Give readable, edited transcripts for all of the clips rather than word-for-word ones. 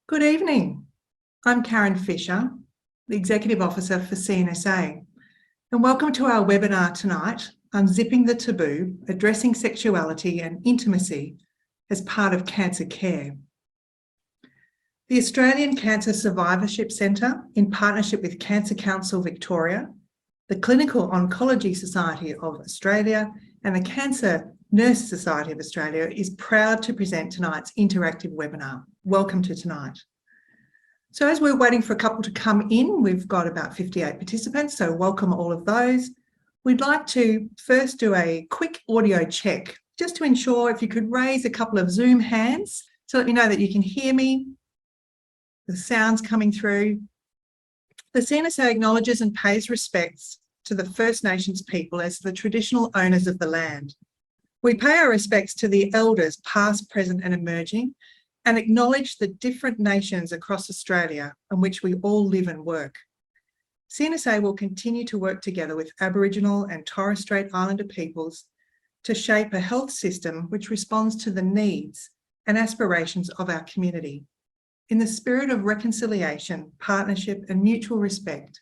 Good evening. I'm Karen Fisher, the Executive Officer for CNSA, and welcome to our webinar tonight, Unzipping the Taboo, Addressing Sexuality and Intimacy as part of Cancer Care. The Australian Cancer Survivorship Centre, in partnership with Cancer Council Victoria, the Clinical Oncology Society of Australia and the Cancer Nurses Society of Australia, is proud to present tonight's interactive webinar. Welcome to tonight. So as we're waiting for a couple to come in, we've got about 58 participants, so welcome all of those. We'd like to first do a quick audio check, just to ensure if you could raise a couple of Zoom hands to let me know that you can hear me, the sound's coming through. The CNSA acknowledges and pays respects to the First Nations people as the traditional owners of the land. We pay our respects to the elders, past, present and emerging, and acknowledge the different nations across Australia in which we all live and work. CNSA will continue to work together with Aboriginal and Torres Strait Islander peoples to shape a health system which responds to the needs and aspirations of our community. In the spirit of reconciliation, partnership and mutual respect,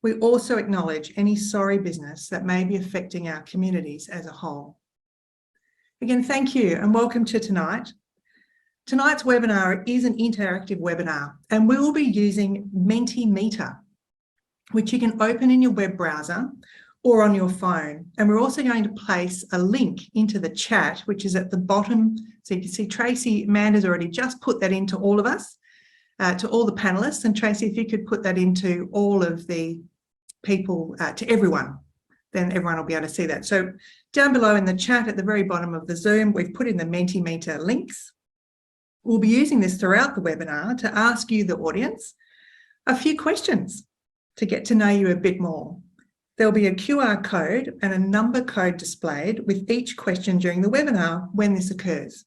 we also acknowledge any sorry business that may be affecting our communities as a whole. Again, thank you and welcome to tonight. Tonight's webinar is an interactive webinar and we will be using Mentimeter, which you can open in your web browser or on your phone. And we're also going to place a link into the chat, which is at the bottom. So you can see Tracy Amanda's already just put that into all of us, to all the panelists. And Tracy, if you could put that into all of the people, to everyone, then everyone will be able to see that. So down below in the chat at the very bottom of the Zoom, we've put in the Mentimeter links. We'll be using this throughout the webinar to ask you, the audience, a few questions to get to know you a bit more. There'll be a QR code and a number code displayed with each question during the webinar when this occurs.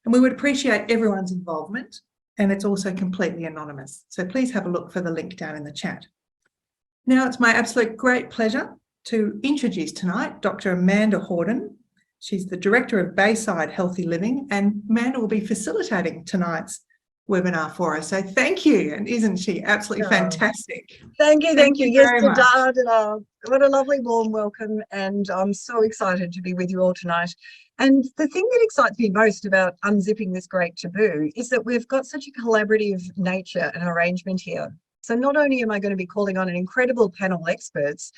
And we would appreciate everyone's involvement, and it's also completely anonymous. So please have a look for the link down in the chat. Now it's my absolute great pleasure to introduce tonight Dr. Amanda Horden. She's the Director of Bayside Healthy Living, and Amanda will be facilitating tonight's webinar for us. So thank you, and isn't she absolutely fantastic? Thank you. Yes, very much. What a lovely warm welcome, and I'm so excited to be with you all tonight. And the thing that excites me most about unzipping this great taboo is that we've got such a collaborative nature and arrangement here. So not only am I going to be calling on an incredible panel of experts,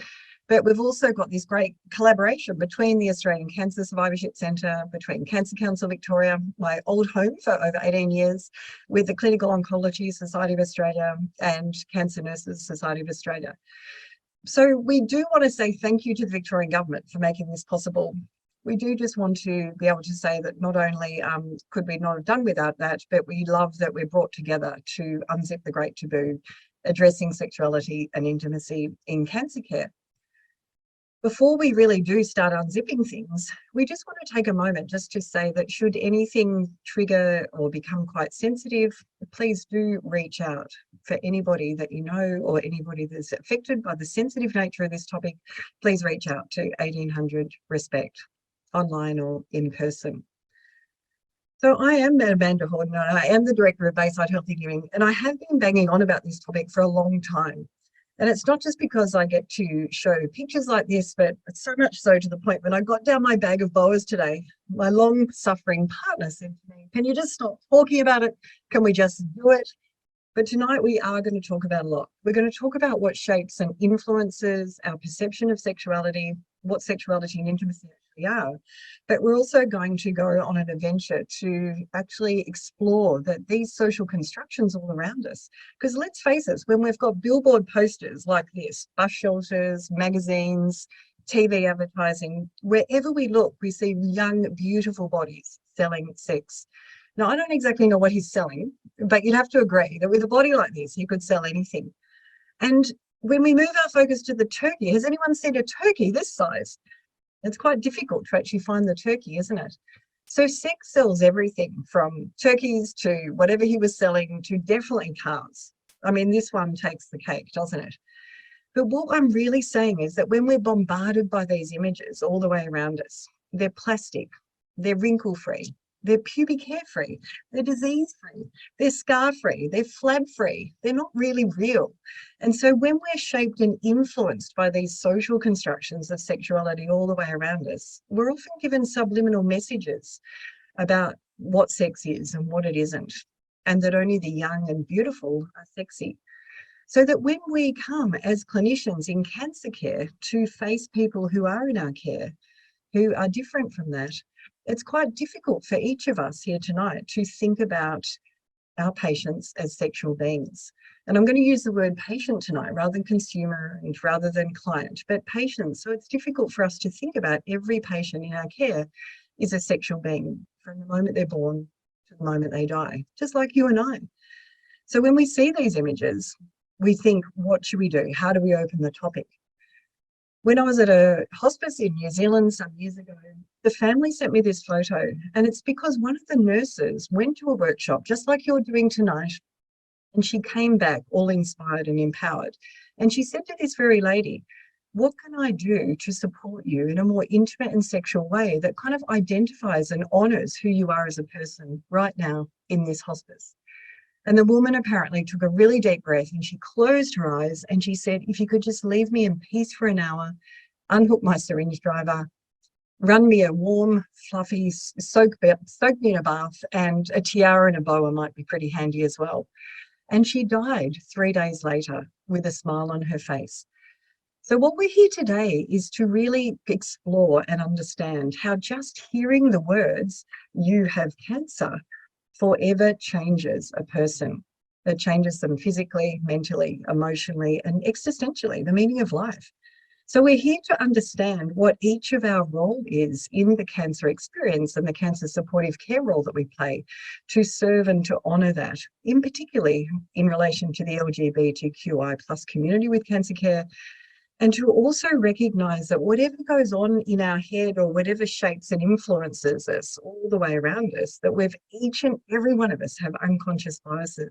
but we've also got this great collaboration between the Australian Cancer Survivorship Centre, between Cancer Council Victoria, my old home for over 18 years, with the Clinical Oncology Society of Australia and Cancer Nurses Society of Australia. So we do want to say thank you to the Victorian Government for making this possible. We do just want to be able to say that not only could we not have done without that, but we love that we're brought together to unzip the great taboo, addressing sexuality and intimacy in cancer care. Before we really do start unzipping things, we just want to take a moment just to say that should anything trigger or become quite sensitive, please do reach out. For anybody that you know or anybody that's affected by the sensitive nature of this topic, please reach out to 1800 RESPECT, online or in person. So I am Amanda Horden, and I am the Director of Bayside Healthy Living, and I have been banging on about this topic for a long time. And it's not just because I get to show pictures like this, but it's so much so to the point when I got down my bag of boas today, my long-suffering partner said to me, "Can you just stop talking about it? Can we just do it?" But tonight we are going to talk about a lot. We're going to talk about what shapes and influences our perception of sexuality, what sexuality and intimacy actually are. But we're also going to go on an adventure to actually explore that these social constructions all around us. Because let's face it, when we've got billboard posters like this, bus shelters, magazines, TV advertising, wherever we look, we see young, beautiful bodies selling sex. Now, I don't exactly know what he's selling, but you'd have to agree that with a body like this, he could sell anything. And when we move our focus to the turkey, has anyone seen a turkey this size? It's quite difficult to actually find the turkey, isn't it? So sex sells everything from turkeys to whatever he was selling to definitely cars. I mean, this one takes the cake, doesn't it? But what I'm really saying is that when we're bombarded by these images all the way around us, they're plastic, they're wrinkle-free, they're pubic hair free, they're disease free, they're scar free, they're flab free, they're not really real. And so when we're shaped and influenced by these social constructions of sexuality all the way around us, we're often given subliminal messages about what sex is and what it isn't, and that only the young and beautiful are sexy. So that when we come as clinicians in cancer care to face people who are in our care, who are different from that, it's quite difficult for each of us here tonight to think about our patients as sexual beings. And I'm going to use the word patient tonight rather than consumer and rather than client, but patient. So it's difficult for us to think about every patient in our care is a sexual being from the moment they're born to the moment they die, just like you and I. So when we see these images, we think, what should we do? How do we open the topic? When I was at a hospice in New Zealand some years ago, the family sent me this photo, and it's because one of the nurses went to a workshop, just like you're doing tonight, and she came back all inspired and empowered. And she said to this very lady, what can I do to support you in a more intimate and sexual way that kind of identifies and honours who you are as a person right now in this hospice? And the woman apparently took a really deep breath and she closed her eyes and she said, if you could just leave me in peace for an hour, unhook my syringe driver, run me a warm, fluffy, soak me in a bath, and a tiara and a boa might be pretty handy as well. And she died 3 days later with a smile on her face. So what we're here today is to really explore and understand how just hearing the words, you have cancer, forever changes a person. It changes them physically, mentally, emotionally, and existentially, the meaning of life. So we're here to understand what each of our role is in the cancer experience and the cancer supportive care role that we play to serve and to honour that, in particularly in relation to the LGBTQI plus community with cancer care, and to also recognise that whatever goes on in our head or whatever shapes and influences us all the way around us, that we've each and every one of us have unconscious biases.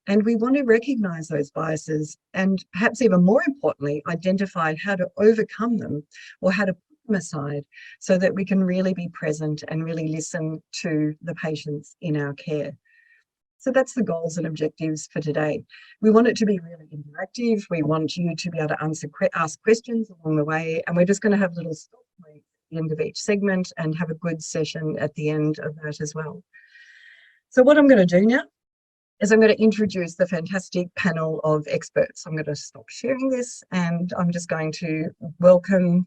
And we want to recognise those biases and perhaps even more importantly, identify how to overcome them or how to put them aside so that we can really be present and really listen to the patients in our care. So that's the goals and objectives for today. We want it to be really interactive. We want you to be able to ask questions along the way. And we're just going to have little stop points at the end of each segment and have a good session at the end of that as well. So what I'm going to do now is I'm going to introduce the fantastic panel of experts. I'm going to stop sharing this and I'm just going to welcome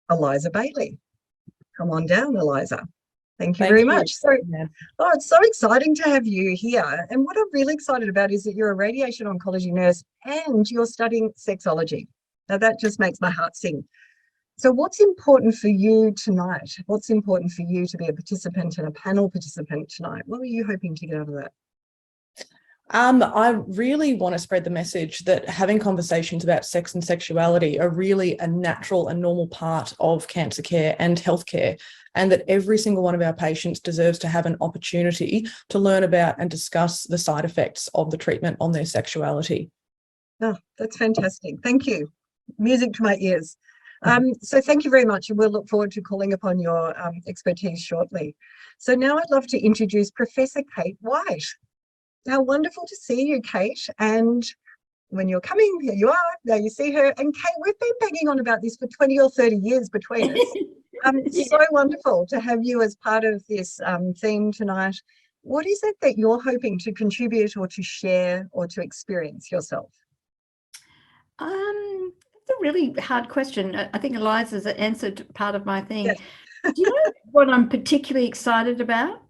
Eliza Bailey. Come on down, Eliza. Thank you very much. So, it's so exciting to have you here. And what I'm really excited about is that you're a radiation oncology nurse and you're studying sexology. Now that just makes my heart sing. So what's important for you tonight? What's important for you to be a participant and a panel participant tonight? What are you hoping to get out of that? I really want to spread the message that having conversations about sex and sexuality are really a natural and normal part of cancer care and healthcare, and that every single one of our patients deserves to have an opportunity to learn about and discuss the side effects of the treatment on their sexuality. Oh, that's fantastic. Thank you. Music to my ears. So thank you very much, and we'll look forward to calling upon your expertise shortly. So now I'd love to introduce Professor Kate White. How wonderful to see you, Kate. And when you're coming, here you are, there you see her. And Kate, we've been banging on about this for 20 or 30 years between us. So wonderful to have you as part of this theme tonight. What is it that you're hoping to contribute or to share or to experience yourself? That's a really hard question. I think Eliza's answered part of my thing. Yes. Do you know what I'm particularly excited about?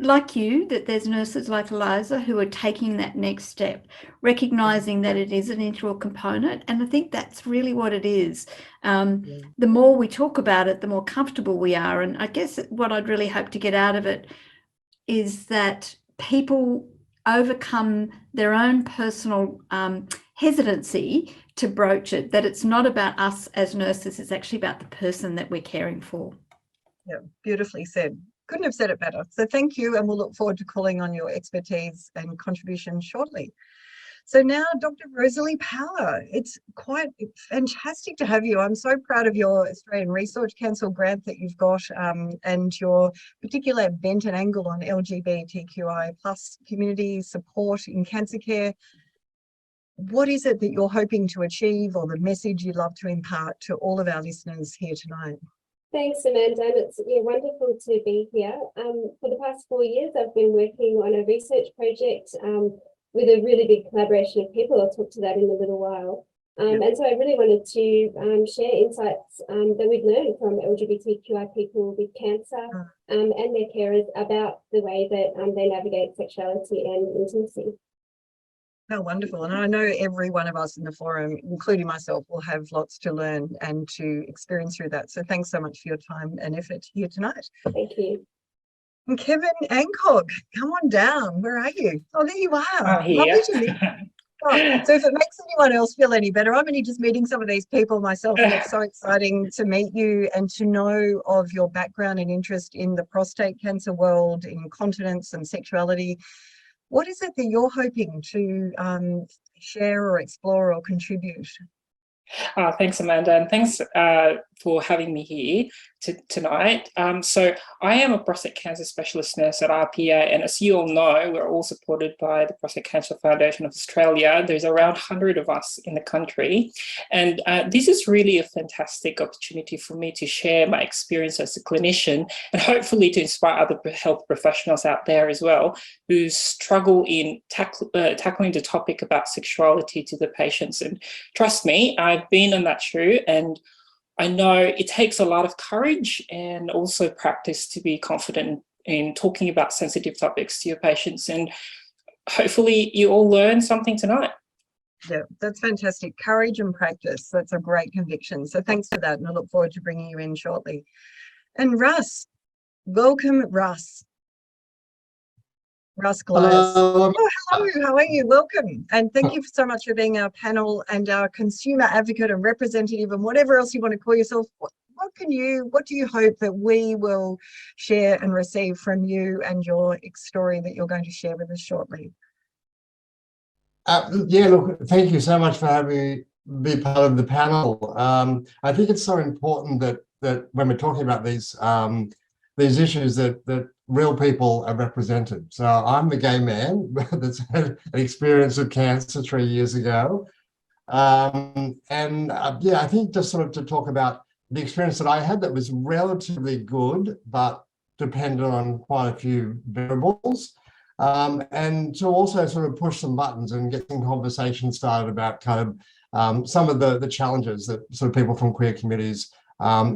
Like you, that there's nurses like Eliza who are taking that next step, recognising that it is an integral component. And I think that's really what it is. The more we talk about it, the more comfortable we are. And I guess what I'd really hope to get out of it is that people overcome their own personal hesitancy to broach it, that it's not about us as nurses, it's actually about the person that we're caring for. Yeah, beautifully said. Couldn't have said it better. So thank you, and we'll look forward to calling on your expertise and contribution shortly. So now, Dr. Rosalie Power, it's quite fantastic to have you. I'm so proud of your Australian Research Council grant that you've got, and your particular bent and angle on LGBTQI plus community support in cancer care. What is it that you're hoping to achieve, or the message you'd love to impart to all of our listeners here tonight? Thanks, Amanda, and it's wonderful to be here. For the past 4 years, I've been working on a research project with a really big collaboration of people. I'll talk to that in a little while. And so I really wanted to share insights that we've learned from LGBTQI people with cancer and their carers about the way that they navigate sexuality and intimacy. How wonderful. And I know every one of us in the forum, including myself, will have lots to learn and to experience through that. So thanks so much for your time and effort here tonight. Thank you. And Kevin Ancock, come on down. Where are you? Oh, there you are. I'm here. Lovely to meet you. Oh, so if it makes anyone else feel any better, I'm only just meeting some of these people myself, and it's so exciting to meet you and to know of your background and interest in the prostate cancer world, in continence and sexuality. What is it that you're hoping to share or explore or contribute? Thanks, Amanda, and thanks for having me here tonight. So I am a prostate cancer specialist nurse at RPA, and as you all know, we're all supported by the Prostate Cancer Foundation of Australia. There's around 100 of us in the country, and this is really a fantastic opportunity for me to share my experience as a clinician and hopefully to inspire other health professionals out there as well who struggle in tackling the topic about sexuality to the patients. And trust me, I've been on that shoe, and I know it takes a lot of courage and also practice to be confident in talking about sensitive topics to your patients. And hopefully you all learn something tonight. Yeah, that's fantastic. Courage and practice. That's a great conviction. So thanks for that. And I look forward to bringing you in shortly. And Russ, welcome, Russ. Russ Glass. Hello. Oh, hello, how are you? Welcome. And thank you so much for being our panel and our consumer advocate and representative and whatever else you want to call yourself. What do you hope that we will share and receive from you and your story that you're going to share with us shortly? Yeah, look, thank you so much for having me be part of the panel. I think it's so important that when we're talking about these issues that real people are represented. So I'm the gay man that's had an experience of cancer 3 years ago. Yeah, I think just sort of to talk about the experience that I had that was relatively good, but depended on quite a few variables. And to also sort of push some buttons and get some conversation started about kind of some of the challenges that sort of people from queer communities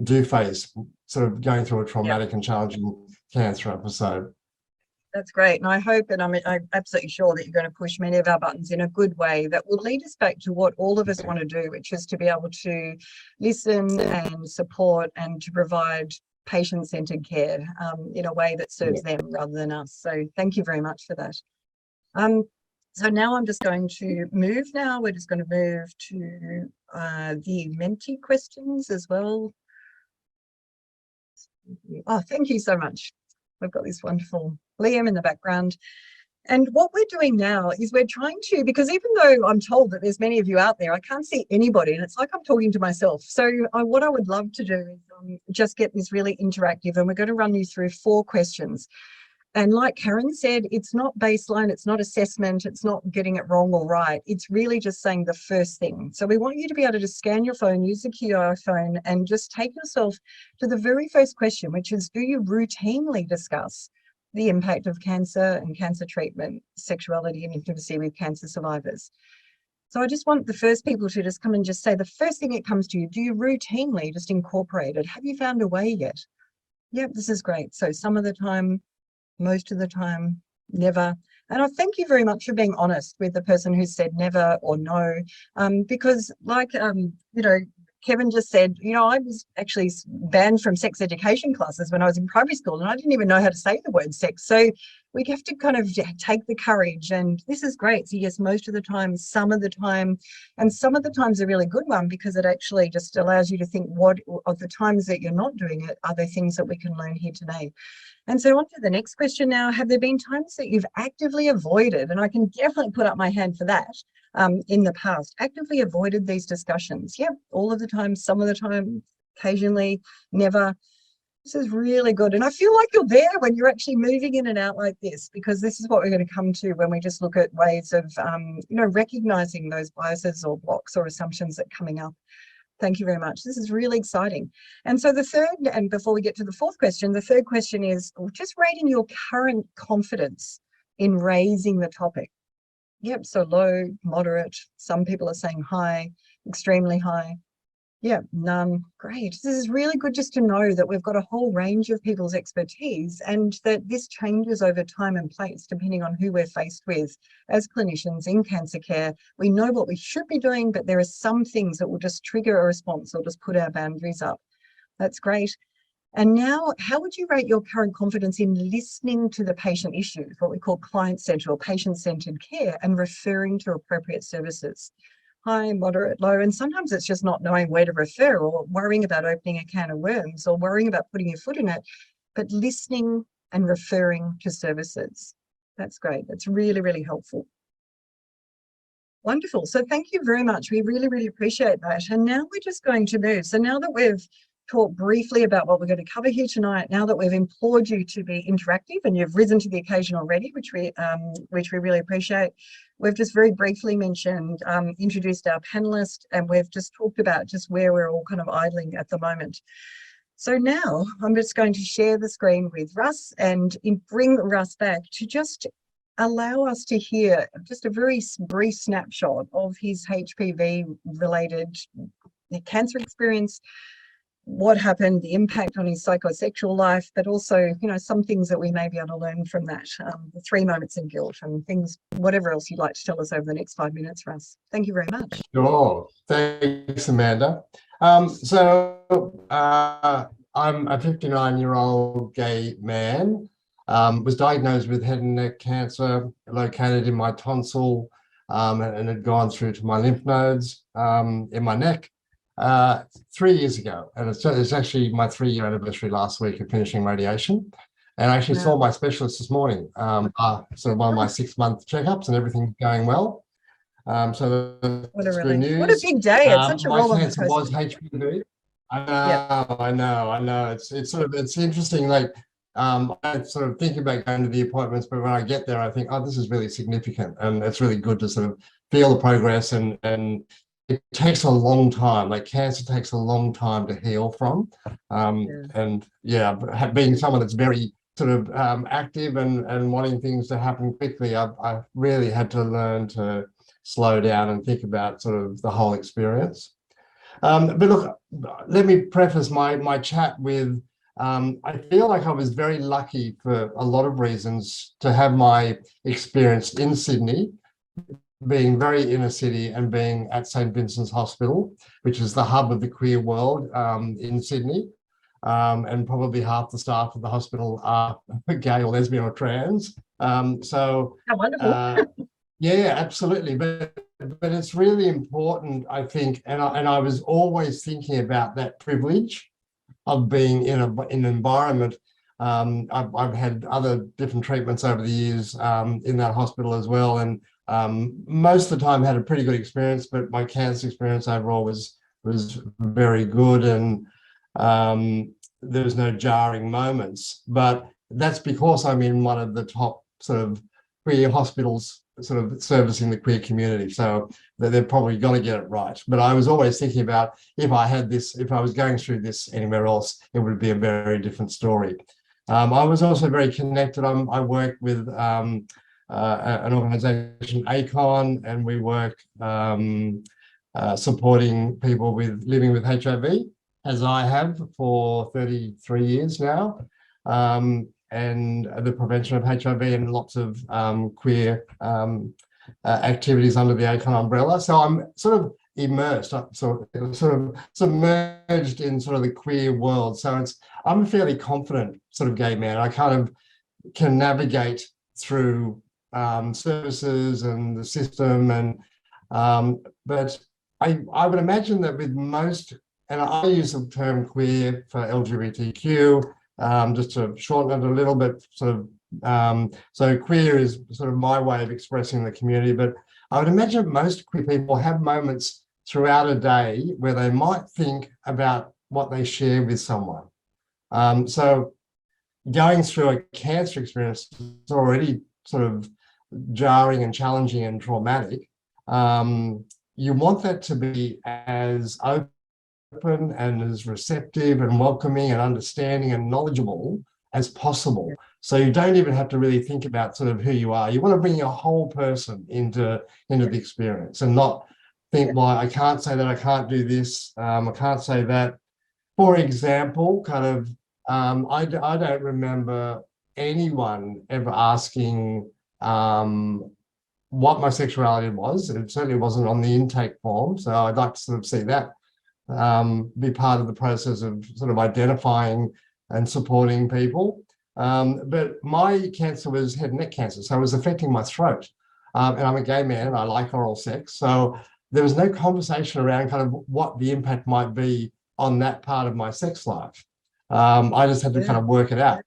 do face, sort of going through a traumatic and challenging cancer episode. That's great. And I hope, and I'm absolutely sure that you're going to push many of our buttons in a good way that will lead us back to what all of us want to do, which is to be able to listen and support and to provide patient-centered care in a way that serves them rather than us. So thank you very much for that. So now I'm just going to move now. We're just going to move to the Menti questions as well. Oh, thank you so much. We've got this wonderful Liam in the background. And what we're doing now is we're trying to, because even though I'm told that there's many of you out there, I can't see anybody, and it's like I'm talking to myself. So what I would love to do is just get this really interactive, and we're going to run you through 4 questions. And like Karen said, it's not baseline, it's not assessment, it's not getting it wrong or right. It's really just saying the first thing. So we want you to be able to just scan your phone, use the QR phone, and just take yourself to the very first question, which is, do you routinely discuss the impact of cancer and cancer treatment, sexuality and intimacy with cancer survivors? So I just want the first people to just come and just say the first thing that comes to you. Do you routinely just incorporate it? Have you found a way yet? Yep, this is great. So some of the time, most of the time, never. And I thank you very much for being honest with the person who said never or no, because like, Kevin just said, I was actually banned from sex education classes when I was in primary school, and I didn't even know how to say the word sex. So we have to kind of take the courage, and this is great. So yes, most of the time, some of the time, and some of the times a really good one, because it actually just allows you to think, what of the times that you're not doing it, are there things that we can learn here today? And so on to the next question now. Have there been times that you've actively avoided, and I can definitely put up my hand for that, in the past, actively avoided these discussions? Yep, all of the time, some of the time, occasionally, never. This is really good. And I feel like you're there when you're actually moving in and out like this, because this is what we're going to come to when we just look at ways of, recognizing those biases or blocks or assumptions that are coming up. Thank you very much. This is really exciting. And so the third, and before we get to the fourth question, the third question is just rating your current confidence in raising the topic. Yep, so low, moderate, some people are saying high, extremely high. Yeah, none. Great. This is really good just to know that we've got a whole range of people's expertise, and that this changes over time and place depending on who we're faced with as clinicians in cancer care. We know what we should be doing, but there are some things that will just trigger a response or just put our boundaries up. That's great. And now, how would you rate your current confidence in listening to the patient issues, what we call client-centered or patient-centered care, and referring to appropriate services? High, moderate, low, and sometimes it's just not knowing where to refer, or worrying about opening a can of worms, or worrying about putting your foot in it, but listening and referring to services. That's great. That's really, really helpful. Wonderful. So thank you very much. We really, really appreciate that. And now we're just going to move. So now that we've talked briefly about what we're going to cover here tonight, now that we've implored you to be interactive and you've risen to the occasion already, which we really appreciate, we've just very briefly mentioned, introduced our panelists, and we've just talked about just where we're all kind of idling at the moment. So now I'm just going to share the screen with Russ and bring Russ back to just allow us to hear just a very brief snapshot of his HPV-related cancer experience, what happened, the impact on his psychosexual life, but also, some things that we may be able to learn from that, the 3 moments in guilt and things, whatever else you'd like to tell us over the next 5 minutes, Russ. Thank you very much. Sure. Thanks, Amanda. I'm a 59-year-old gay man, was diagnosed with head and neck cancer located in my tonsil, and had gone through to my lymph nodes in my neck 3 years ago, and it's actually my 3-year anniversary last week of finishing radiation. And I actually saw my specialist this morning, sort of one of my 6-month checkups, and everything's going well. So that's good news. What a big day! It's such a roll on the coaster. Was HPV. I know. It's interesting. Like I sort of think about going to the appointments, but when I get there, I think, oh, this is really significant, and it's really good to sort of feel the progress and it takes a long time. Like cancer takes a long time to heal from. And yeah, being someone that's very sort of active and wanting things to happen quickly, I've really had to learn to slow down and think about sort of the whole experience. But look, let me preface my chat with, I feel like I was very lucky for a lot of reasons to have my experience in Sydney, being very inner city and being at St. Vincent's Hospital, which is the hub of the queer world in Sydney. And probably half the staff of the hospital are gay or lesbian or trans. So how wonderful. Yeah, absolutely. But it's really important, I think, and I was always thinking about that privilege of being in an environment. I've had other different treatments over the years in that hospital as well, and most of the time had a pretty good experience, but my cancer experience overall was very good, and there was no jarring moments. But that's because I'm in one of the top sort of queer hospitals sort of servicing the queer community, so they're probably going to get it right. But I was always thinking about if I was going through this anywhere else, it would be a very different story. I was also very connected. I work with an organisation, ACON, and we work supporting people living with HIV, as I have for 33 years now, and the prevention of HIV and lots of queer activities under the ACON umbrella. So I'm sort of immersed, sort of submerged in sort of the queer world. So I'm a fairly confident sort of gay man. I kind of can navigate through services and the system, and but I would imagine that with most, and I use the term queer for LGBTQ, just to shorten it a little bit, sort of, so queer is sort of my way of expressing the community, but I would imagine most queer people have moments throughout a day where they might think about what they share with someone. So going through a cancer experience is already sort of jarring and challenging and traumatic. You want that to be as open and as receptive and welcoming and understanding and knowledgeable as possible. So you don't even have to really think about sort of who you are. You want to bring your whole person into the experience and not think, well, I can't say that, I can't do this, I can't say that. For example, kind of, I don't remember anyone ever asking what my sexuality was. It certainly wasn't on the intake form. So I'd like to sort of see that be part of the process of sort of identifying and supporting people. But my cancer was head and neck cancer, so it was affecting my throat. And I'm a gay man and I like oral sex. So there was no conversation around kind of what the impact might be on that part of my sex life. I just had to kind of work it out.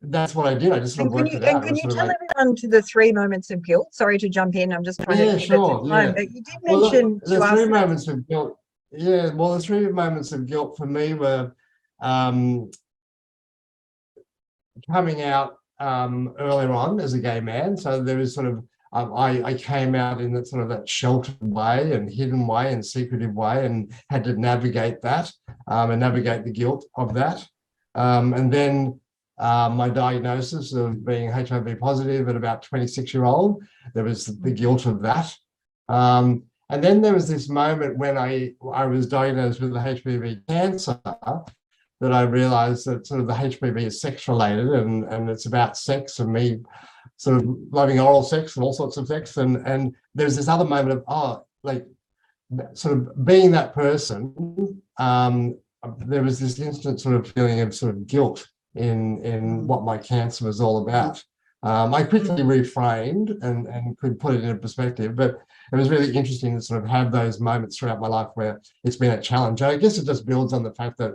That's what I did. I just sort of worked it out. And can you tell everyone to the 3 moments of guilt? Sorry to jump in. I'm just trying to keep it to time. But you did mention the 3 moments of guilt. Yeah, well, the 3 moments of guilt for me were coming out earlier on as a gay man. So there was sort of I came out in that sort of that sheltered way and hidden way and secretive way, and had to navigate that and navigate the guilt of that. And then my diagnosis of being HIV positive at about 26-year-old, there was the guilt of that. And then there was this moment when I was diagnosed with the HPV cancer, that I realized that sort of the HPV is sex related, and it's about sex and me sort of loving oral sex and all sorts of sex. And there's this other moment of, like sort of being that person, there was this instant sort of feeling of sort of guilt in what my cancer was all about. I quickly reframed and could put it in perspective, but it was really interesting to sort of have those moments throughout my life where it's been a challenge. I guess it just builds on the fact that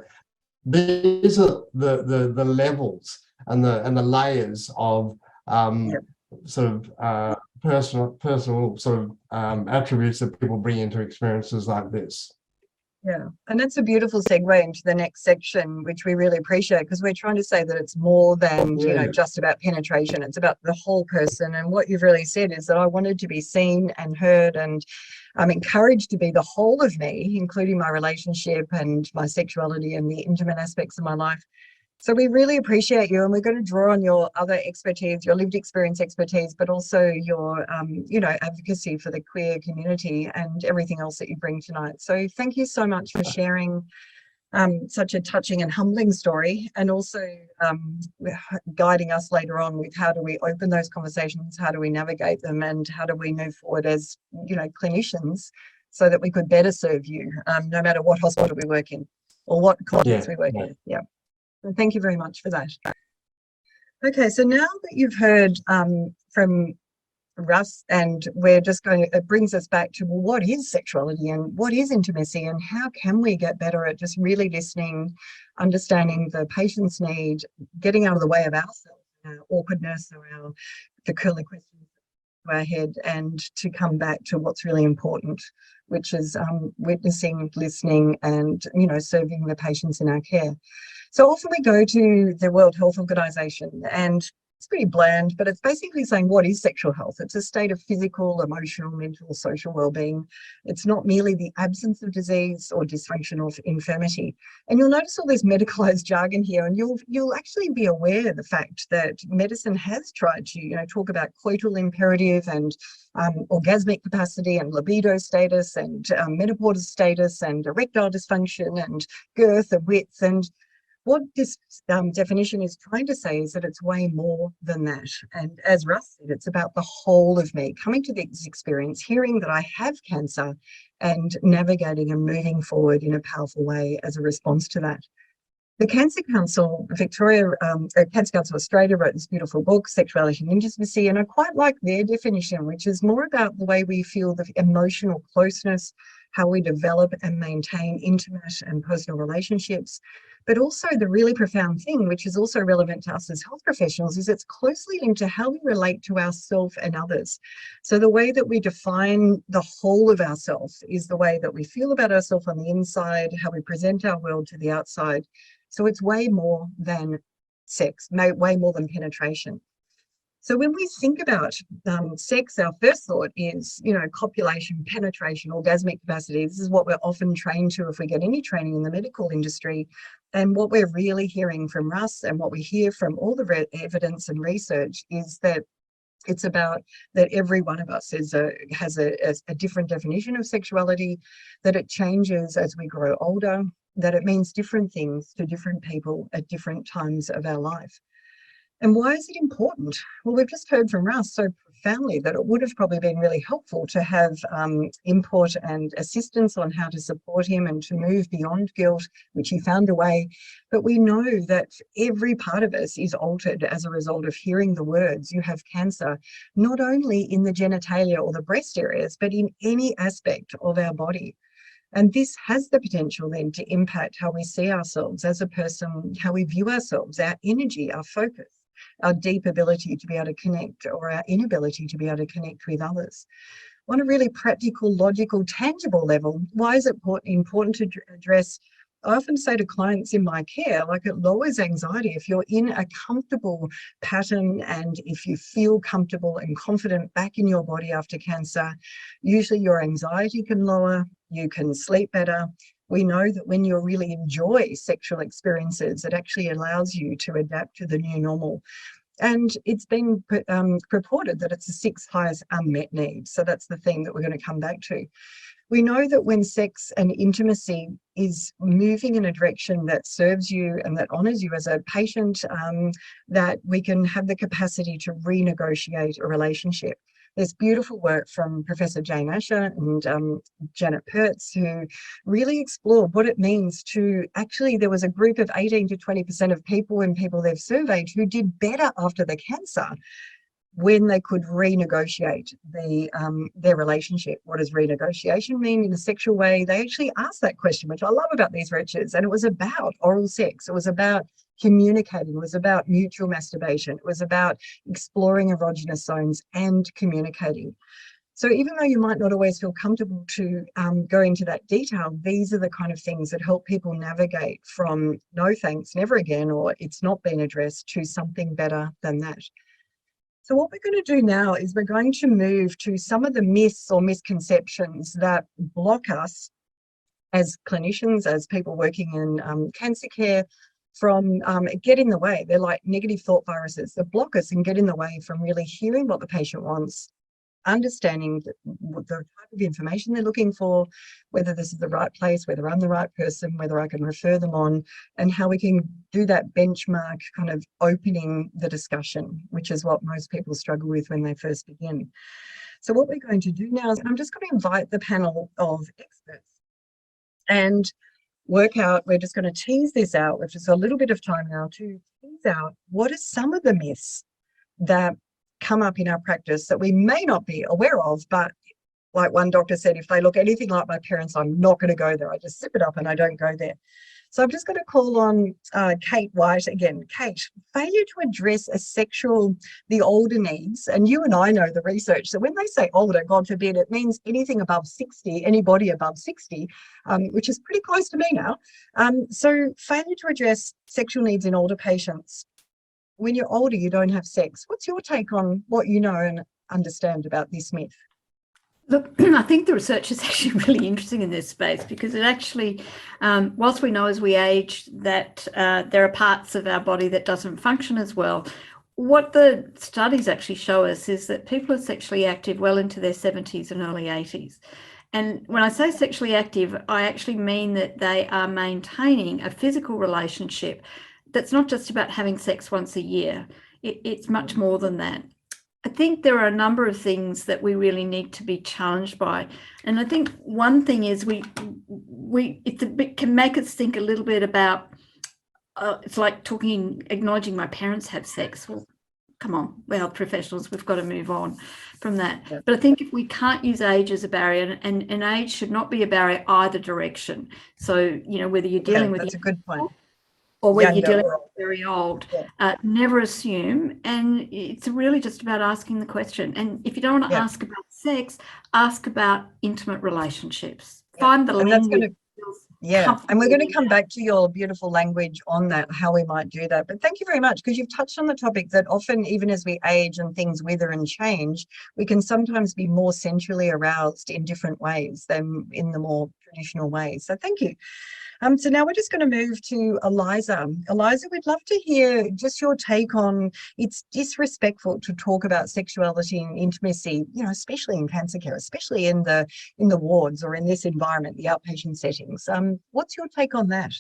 these are the levels and the layers of sort of personal sort of attributes that people bring into experiences like this. Yeah, and that's a beautiful segue into the next section, which we really appreciate, because we're trying to say that it's more than you know, just about penetration. It's about the whole person. And what you've really said is that I wanted to be seen and heard, and I'm encouraged to be the whole of me, including my relationship and my sexuality and the intimate aspects of my life. So we really appreciate you, and we're going to draw on your other expertise, your lived experience expertise, but also your, you know, advocacy for the queer community and everything else that you bring tonight. So thank you so much for sharing such a touching and humbling story, and also guiding us later on with how do we open those conversations, how do we navigate them, and how do we move forward as, you know, clinicians, so that we could better serve you, no matter what hospital we work in or what context we work in. Yeah. Thank you very much for that. Okay, so now that you've heard from Russ, and we're just going to, it brings us back to, well, what is sexuality and what is intimacy, and how can we get better at just really listening, understanding the patient's need, getting out of the way of ourselves, our awkwardness, or the curly questions to our head, and to come back to what's really important, which is witnessing, listening, and, you know, serving the patients in our care. So often we go to the World Health Organization, and it's pretty bland, but it's basically saying, what is sexual health? It's a state of physical, emotional, mental, social well-being. It's not merely the absence of disease or dysfunction or infirmity. And you'll notice all this medicalized jargon here, and you'll actually be aware of the fact that medicine has tried to, you know, talk about coital imperative and orgasmic capacity and libido status and menopause status and erectile dysfunction and girth and width. And what this definition is trying to say is that it's way more than that. And as Russ said, it's about the whole of me, coming to this experience, hearing that I have cancer, and navigating and moving forward in a powerful way as a response to that. The Cancer Council Cancer Council Australia wrote this beautiful book, Sexuality and Intimacy, and I quite like their definition, which is more about the way we feel the emotional closeness, how we develop and maintain intimate and personal relationships. But also the really profound thing, which is also relevant to us as health professionals, is it's closely linked to how we relate to ourselves and others. So the way that we define the whole of ourselves is the way that we feel about ourselves on the inside, how we present our world to the outside. So it's way more than sex, way more than penetration. So when we think about sex, our first thought is, copulation, penetration, orgasmic capacity. This is what we're often trained to if we get any training in the medical industry. And what we're really hearing from Russ and what we hear from all the evidence and research is that it's about that every one of us has a different definition of sexuality, that it changes as we grow older, that it means different things to different people at different times of our life. And why is it important? Well, we've just heard from Russ so profoundly that it would have probably been really helpful to have input and assistance on how to support him and to move beyond guilt, which he found a way. But we know that every part of us is altered as a result of hearing the words, you have cancer, not only in the genitalia or the breast areas, but in any aspect of our body. And this has the potential then to impact how we see ourselves as a person, how we view ourselves, our energy, our focus, our deep ability to be able to connect, or our inability to be able to connect with others. On a really practical, logical, tangible level, why is it important to address? I often say to clients in my care, it lowers anxiety. If you're in a comfortable pattern and if you feel comfortable and confident back in your body after cancer, usually your anxiety can lower, you can sleep better. We know that when you really enjoy sexual experiences, it actually allows you to adapt to the new normal. And it's been purported that it's the sixth highest unmet need. So that's the thing that we're going to come back to. We know that when sex and intimacy is moving in a direction that serves you and that honours you as a patient, that we can have the capacity to renegotiate a relationship. There's beautiful work from Professor Jane Asher and Janet Pertz, who really explored what it means to actually, there was a group of 18 to 20% of people they've surveyed who did better after the cancer when they could renegotiate their relationship. What does renegotiation mean in a sexual way? They actually asked that question, which I love about these researchers, and it was about oral sex. It was about communicating. It was about mutual masturbation. It was about exploring erogenous zones and communicating. So even though you might not always feel comfortable to go into that detail, these are the kind of things that help people navigate from no thanks, never again, or it's not been addressed, to something better than that. So what we're going to do now is we're going to move to some of the myths or misconceptions that block us as clinicians, as people working in cancer care, from get in the way. They're like negative thought viruses that block us and get in the way from really hearing what the patient wants, understanding the type of information they're looking for, whether this is the right place, whether I'm the right person, whether I can refer them on, and how we can do that benchmark kind of opening the discussion, which is what most people struggle with when they first begin. So what we're going to do now is I'm just going to invite the panel of experts and work out, we're just going to tease this out, which is a little bit of time now to tease out what are some of the myths that come up in our practice that we may not be aware of, but like one doctor said, if they look anything like my parents, I'm not going to go there. I just zip it up and I don't go there. So I'm just going to call on Kate White again. Kate, failure to address the older needs, and you and I know the research, so when they say older, God forbid, it means anything above 60, anybody above 60, which is pretty close to me now. So failure to address sexual needs in older patients. When you're older, you don't have sex. What's your take on what you know and understand about this myth? Look, I think the research is actually really interesting in this space, because it actually, whilst we know as we age that there are parts of our body that doesn't function as well, what the studies actually show us is that people are sexually active well into their 70s and early 80s. And when I say sexually active, I actually mean that they are maintaining a physical relationship that's not just about having sex once a year. It's much more than that. I think there are a number of things that we really need to be challenged by. And I think one thing is it can make us think a little bit about, it's like acknowledging my parents have sex. Well, come on, we're health professionals, we've got to move on from that. Yeah. But I think if we can't use age as a barrier, and age should not be a barrier either direction. So, whether you're dealing with that's a good point. or whether you're Younger dealing or with very old, Yeah. never assume. And it's really just about asking the question. And if you don't want to Yeah. ask about sex, ask about intimate relationships. Yeah. Find the And that's language. gonna- Yeah, and we're going to come back to your beautiful language on that, how we might do that. But thank you very much, because you've touched on the topic that often, even as we age and things wither and change, we can sometimes be more sensually aroused in different ways than in the more traditional ways. So thank you. So now we're just going to move to Eliza. Eliza, we'd love to hear just your take on, it's disrespectful to talk about sexuality and intimacy, especially in cancer care, especially in the wards or in this environment, the outpatient settings. What's your take on that?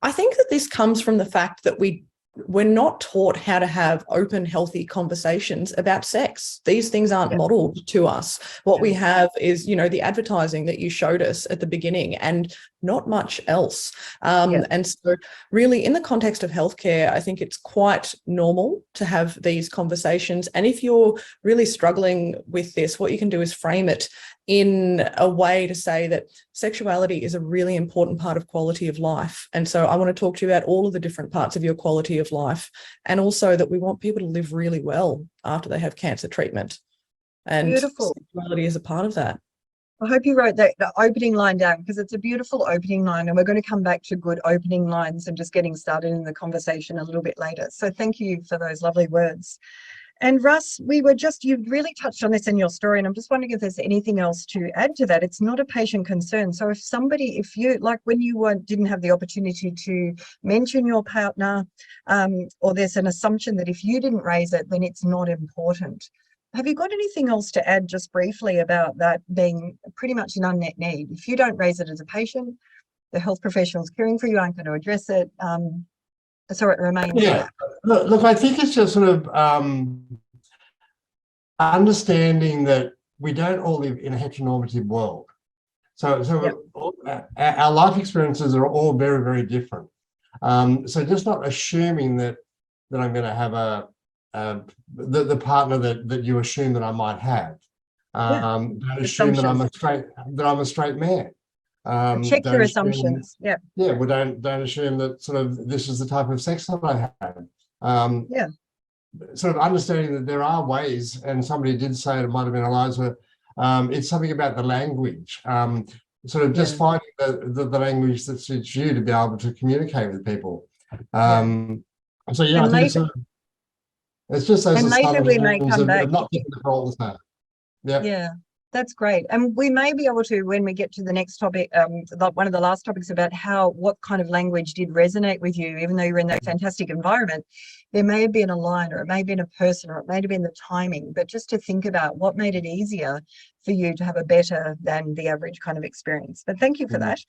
I think that this comes from the fact that we're not taught how to have open, healthy conversations about sex. These things aren't modeled to us. What we have is, the advertising that you showed us at the beginning and not much else. And so really in the context of healthcare, I think it's quite normal to have these conversations. And if you're really struggling with this, what you can do is frame it in a way to say that sexuality is a really important part of quality of life. And so I want to talk to you about all of the different parts of your quality of life, and also that we want people to live really well after they have cancer treatment. And beautiful. Sexuality is a part of that. I hope you wrote the opening line down, because it's a beautiful opening line, and we're going to come back to good opening lines and just getting started in the conversation a little bit later. So thank you for those lovely words. And Russ, you really touched on this in your story, and I'm just wondering if there's anything else to add to that. It's not a patient concern. So if you, like when you didn't have the opportunity to mention your partner, or there's an assumption that if you didn't raise it, then it's not important. Have you got anything else to add just briefly about that being pretty much an unmet need? If you don't raise it as a patient, the health professionals caring for you aren't going to address it. So it remains. Yeah, look, I think it's just sort of understanding that we don't all live in a heteronormative world. So our life experiences are all very, very different. So just not assuming that I'm going to have the partner that you assume that I might have. Don't assume that I'm a straight man. Check your assumptions. Well, don't assume that sort of this is the type of sex that I have. Sort of understanding that there are ways, and somebody did say, it might have been Eliza, it's something about the language. Sort of just finding the language that suits you to be able to communicate with people. So I think it's just those assumptions of not getting the all the time. Yeah, that's great. And we may be able to, when we get to the next topic, one of the last topics about what kind of language did resonate with you, even though you're in that fantastic environment, there may have been a line, or it may have been a person, or it may have been the timing, but just to think about what made it easier for you to have a better than the average kind of experience. But thank you for that.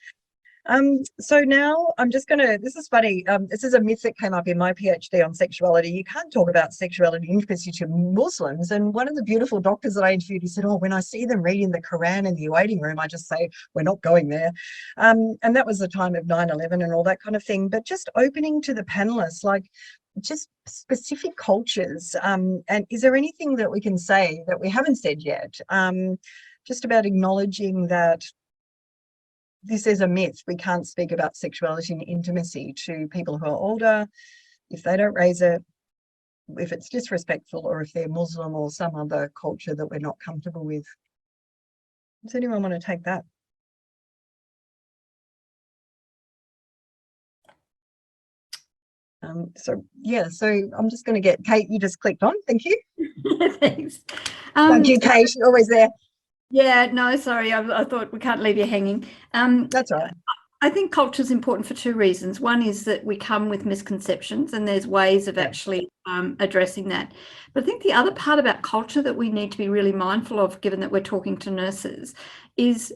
So now I'm just this is funny, this is a myth that came up in my PhD on sexuality. You can't talk about sexuality and intimacy to Muslims. And one of the beautiful doctors that I interviewed, he said, when I see them reading the Quran in the waiting room, I just say, we're not going there. And that was the time of 9/11 and all that kind of thing. But just opening to the panelists, like just specific cultures. And is there anything that we can say that we haven't said yet? Just about acknowledging that this is a myth. We can't speak about sexuality and intimacy to people who are older if they don't raise it, if it's disrespectful, or if they're Muslim or some other culture that we're not comfortable with. Does anyone want to take that? So I'm just going to get Kate. You just clicked on. Thank you. Thanks. Thank you, Kate. You're always there. Yeah, no, sorry. I thought we can't leave you hanging. That's all right. I think culture is important for two reasons. One is that we come with misconceptions, and there's ways of actually addressing that. But I think the other part about culture that we need to be really mindful of, given that we're talking to nurses, is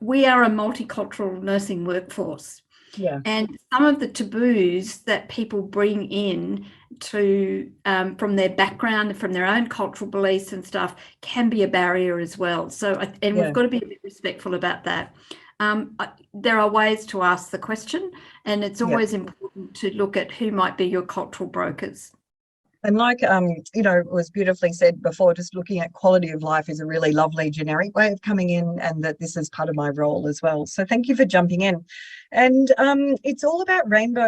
we are a multicultural nursing workforce. Yeah. And some of the taboos that people bring in to from their background and from their own cultural beliefs and stuff can be a barrier as well. So we've got to be a bit respectful about that. there are ways to ask the question, and it's always important to look at who might be your cultural brokers. And like, you know, it was beautifully said before, just looking at quality of life is a really lovely generic way of coming in, and that this is part of my role as well. So thank you for jumping in. And it's all about rainbow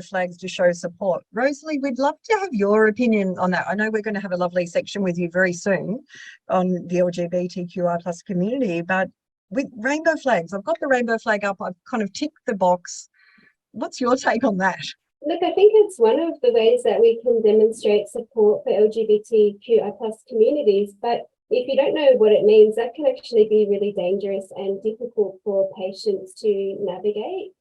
flags to show support. Rosalie, we'd love to have your opinion on that. I know we're going to have a lovely section with you very soon on the LGBTQI plus community, but with rainbow flags, I've got the rainbow flag up, I've kind of ticked the box. What's your take on that? Look, I think it's one of the ways that we can demonstrate support for LGBTQI plus communities, but if you don't know what it means, that can actually be really dangerous and difficult for patients to navigate.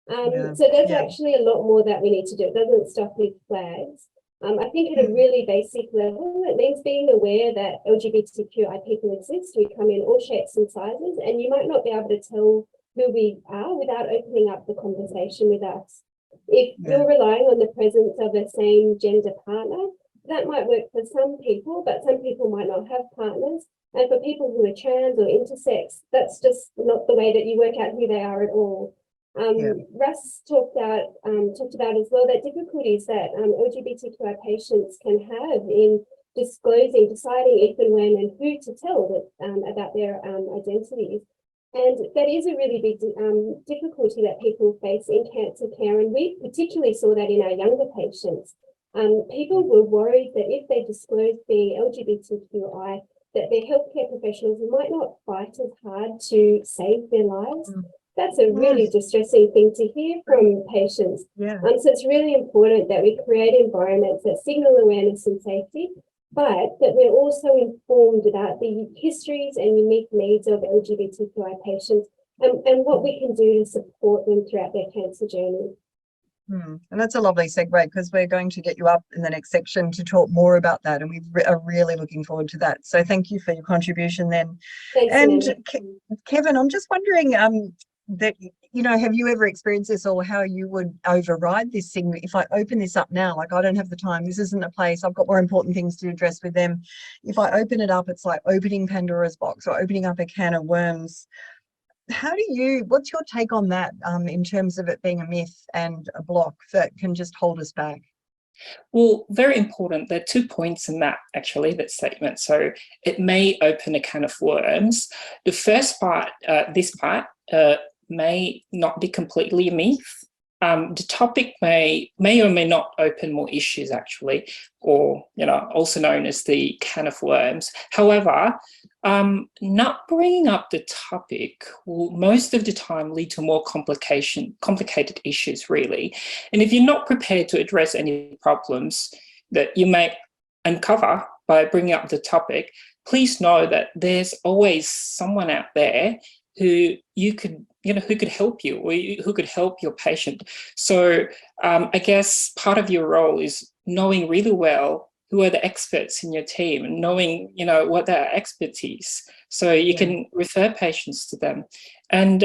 So there's actually a lot more that we need to do. It doesn't stop with flags. I think at a really basic level, it means being aware that LGBTQI people exist. We come in all shapes and sizes, and you might not be able to tell who we are without opening up the conversation with us. If you're relying on the presence of a same gender partner, that might work for some people, but some people might not have partners. And for people who are trans or intersex, that's just not the way that you work out who they are at all. Russ talked about as well that difficulties that LGBTQI patients can have in deciding if and when and who to tell about their identities. And that is a really big difficulty that people face in cancer care. And we particularly saw that in our younger patients. People were worried that if they disclosed being LGBTQI, that their healthcare professionals might not fight as hard to save their lives. That's a really distressing thing to hear from patients. So it's really important that we create environments that signal awareness and safety, but that we're also informed about the histories and unique needs of LGBTQI patients and what we can do to support them throughout their cancer journey. And that's a lovely segue, because we're going to get you up in the next section to talk more about that, and we are really looking forward to that. So thank you for your contribution then. Thanks, and Kevin, I'm just wondering that, you know, have you ever experienced this, or how you would override this thing? If I open this up now, like, I don't have the time, this isn't a place, I've got more important things to address with them. If I open it up, it's like opening Pandora's box or opening up a can of worms. What's your take on that, in terms of it being a myth and a block that can just hold us back? Well, very important. There are 2 points in that, actually, that statement. So it may open a can of worms. The first part, this part, may not be completely a myth. The topic may or may not open more issues, actually, or, you know, also known as the can of worms. However, not bringing up the topic will most of the time lead to more complicated issues, really. And if you're not prepared to address any problems that you may uncover by bringing up the topic, please know that there's always someone out there who could help you, or who could help your patient. So I guess part of your role is knowing really well who are the experts in your team, and knowing, you know, what their expertise, so you can refer patients to them. And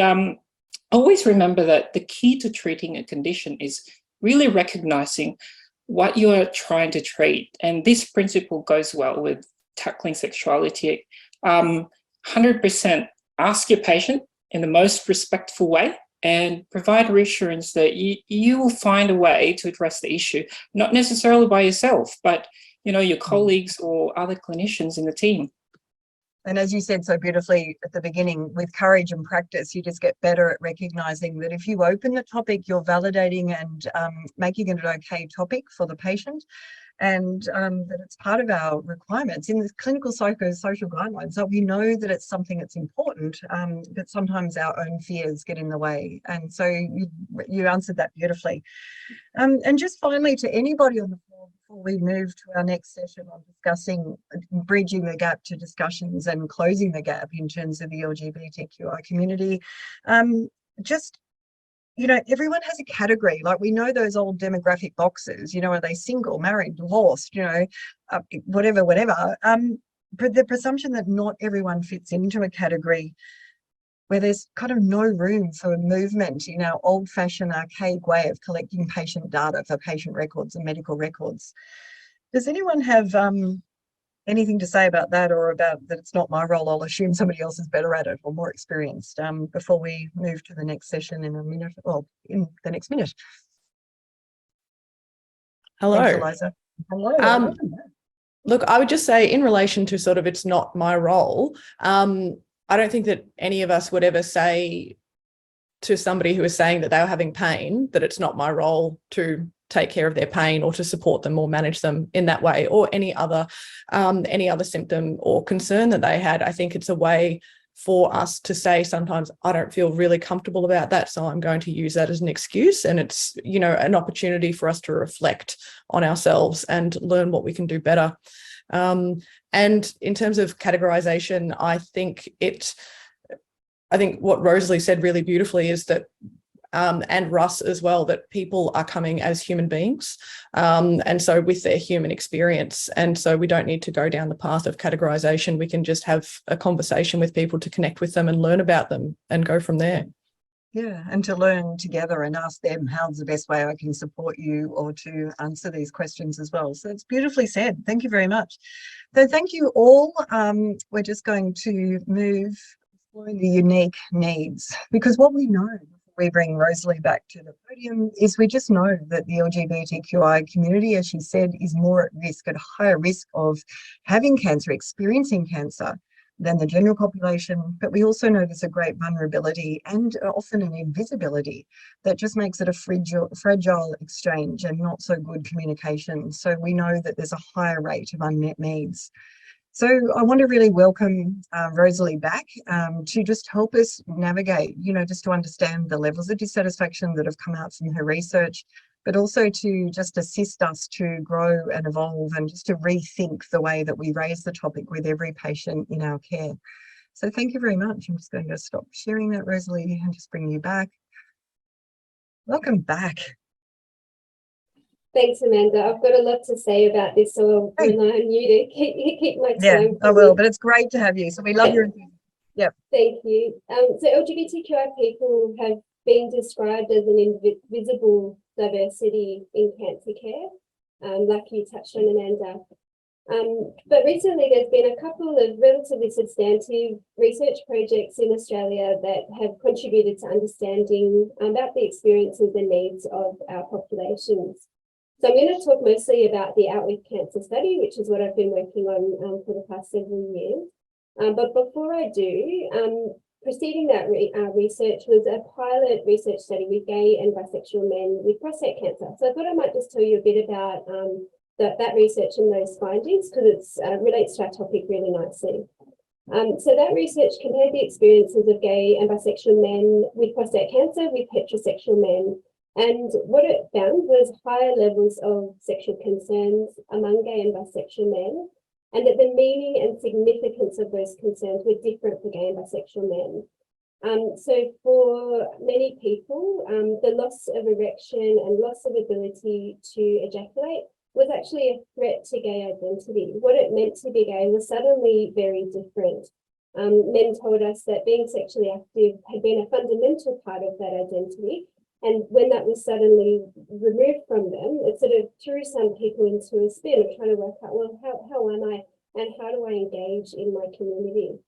always remember that the key to treating a condition is really recognizing what you are trying to treat. And this principle goes well with tackling sexuality. 100% ask your patient in the most respectful way, and provide reassurance that you will find a way to address the issue, not necessarily by yourself, but, you know, your colleagues or other clinicians in the team. And as you said so beautifully at the beginning, with courage and practice, you just get better at recognizing that if you open the topic, you're validating and making it an okay topic for the patient, and that it's part of our requirements in the clinical psychosocial guidelines. So we know that it's something that's important, but sometimes our own fears get in the way. And so you answered that beautifully. And just finally, to anybody on the floor, before we move to our next session on discussing bridging the gap to discussions and closing the gap in terms of the LGBTQI community, just, you know, everyone has a category. Like, we know those old demographic boxes, you know, are they single, married, divorced, you know, whatever. But the presumption that not everyone fits into a category, where there's kind of no room for movement in our old-fashioned, archaic way of collecting patient data for patient records and medical records. Does anyone have anything to say about that, or about that it's not my role? I'll assume somebody else is better at it or more experienced, before we move to the next session in a minute, well, in the next minute. Hello. Thanks, Eliza. Hello. Welcome back. Look, I would just say, in relation to sort of it's not my role, I don't think that any of us would ever say to somebody who is saying that they were having pain that it's not my role to take care of their pain or to support them or manage them in that way, or any other symptom or concern that they had. I think it's a way for us to say sometimes, I don't feel really comfortable about that, so I'm going to use that as an excuse. And it's, you know, an opportunity for us to reflect on ourselves and learn what we can do better. And in terms of categorization, I think what Rosalie said really beautifully is that, and Russ as well, that people are coming as human beings, and so with their human experience, and so we don't need to go down the path of categorization. We can just have a conversation with people to connect with them and learn about them and go from there. Yeah, and to learn together and ask them, how's the best way I can support you, or to answer these questions as well. So it's beautifully said. Thank you very much. So thank you all. We're just going to move exploring the unique needs, because what we know, we bring Rosalie back to the podium, is we just know that the LGBTQI community, as she said, is more at risk, at a higher risk of having cancer, experiencing cancer, than the general population. But we also know there's a great vulnerability and often an invisibility that just makes it a fragile exchange and not so good communication. So we know that there's a higher rate of unmet needs. So I want to really welcome Rosalie back to just help us navigate, you know, just to understand the levels of dissatisfaction that have come out from her research, but also to just assist us to grow and evolve and just to rethink the way that we raise the topic with every patient in our care. So thank you very much. I'm just going to stop sharing that, Rosalie, and just bring you back. Welcome back. Thanks, Amanda. I've got a lot to say about this, so I'll rely on you to keep my time. Yeah, I will, but it's great to have you. So we love your enthusiasm. Yep. Thank you. So LGBTQI people have been described as an invisible diversity in cancer care, like you touched on, Amanda. But recently there's been a couple of relatively substantive research projects in Australia that have contributed to understanding about the experiences and needs of our populations. So I'm going to talk mostly about the Outwith Cancer study, which is what I've been working on for the past several years. But before I do, preceding that research was a pilot research study with gay and bisexual men with prostate cancer. So I thought I might just tell you a bit about that research and those findings, because it relates to our topic really nicely. So that research compared the experiences of gay and bisexual men with prostate cancer with heterosexual men. And what it found was higher levels of sexual concerns among gay and bisexual men, and that the meaning and significance of those concerns were different for gay and bisexual men. So for many people, the loss of erection and loss of ability to ejaculate was actually a threat to gay identity. What it meant to be gay was suddenly very different. Men told us that being sexually active had been a fundamental part of that identity. And when that was suddenly removed from them, it sort of threw some people into a spin of trying to work out, well, how am I and how do I engage in my community?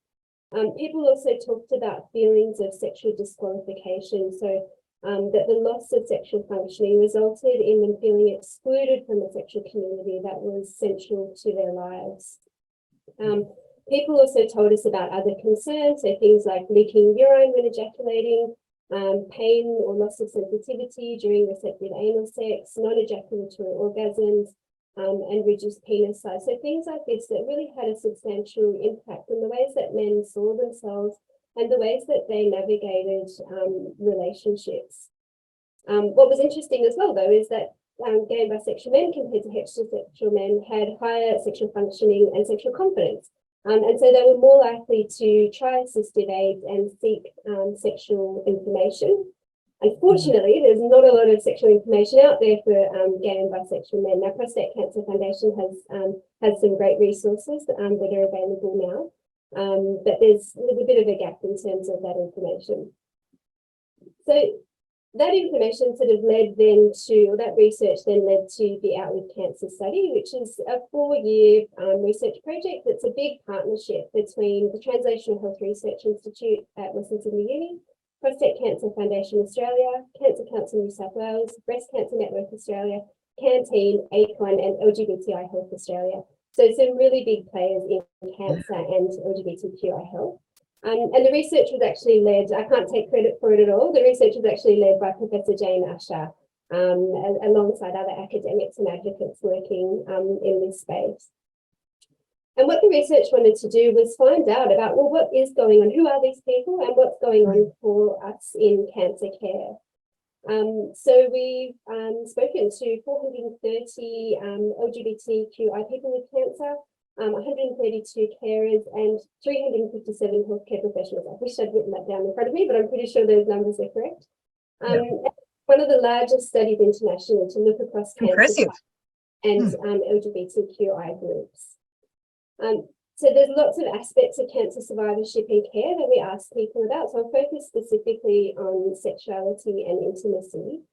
People also talked about feelings of sexual disqualification. So that the loss of sexual functioning resulted in them feeling excluded from the sexual community that was central to their lives. People also told us about other concerns, so things like leaking urine when ejaculating, pain or loss of sensitivity during receptive anal sex, non-ejaculatory orgasms, and reduced penis size. So things like this that really had a substantial impact on the ways that men saw themselves and the ways that they navigated relationships. What was interesting as well, though, is that gay and bisexual men compared to heterosexual men had higher sexual functioning and sexual confidence. And so they were more likely to try assisted aids and seek sexual information. Unfortunately, there's not a lot of sexual information out there for gay and bisexual men. Now, Prostate Cancer Foundation has some great resources that are available now, but there's a bit of a gap in terms of that information. So that information sort of led then to, or that research then led to the Outlive Cancer Study, which is a 4-year research project that's a big partnership between the Translational Health Research Institute at Western Sydney Uni, Prostate Cancer Foundation Australia, Cancer Council New South Wales, Breast Cancer Network Australia, Canteen, ACON and LGBTI Health Australia. So some really big players in cancer and LGBTQI health. And the research was actually led, I can't take credit for it at all, the research was actually led by Professor Jane Usher, alongside other academics and advocates working in this space. And what the research wanted to do was find out about, well, what is going on, who are these people and what's going on for us in cancer care. So we've spoken to 430 LGBTQI people with cancer, 132 carers and 357 healthcare professionals. I wish I'd written that down in front of me, but I'm pretty sure those numbers are correct. One of the largest studies internationally to look across cancer and LGBTQI groups. So there's lots of aspects of cancer survivorship and care that we ask people about. So I'll focus specifically on sexuality and intimacy.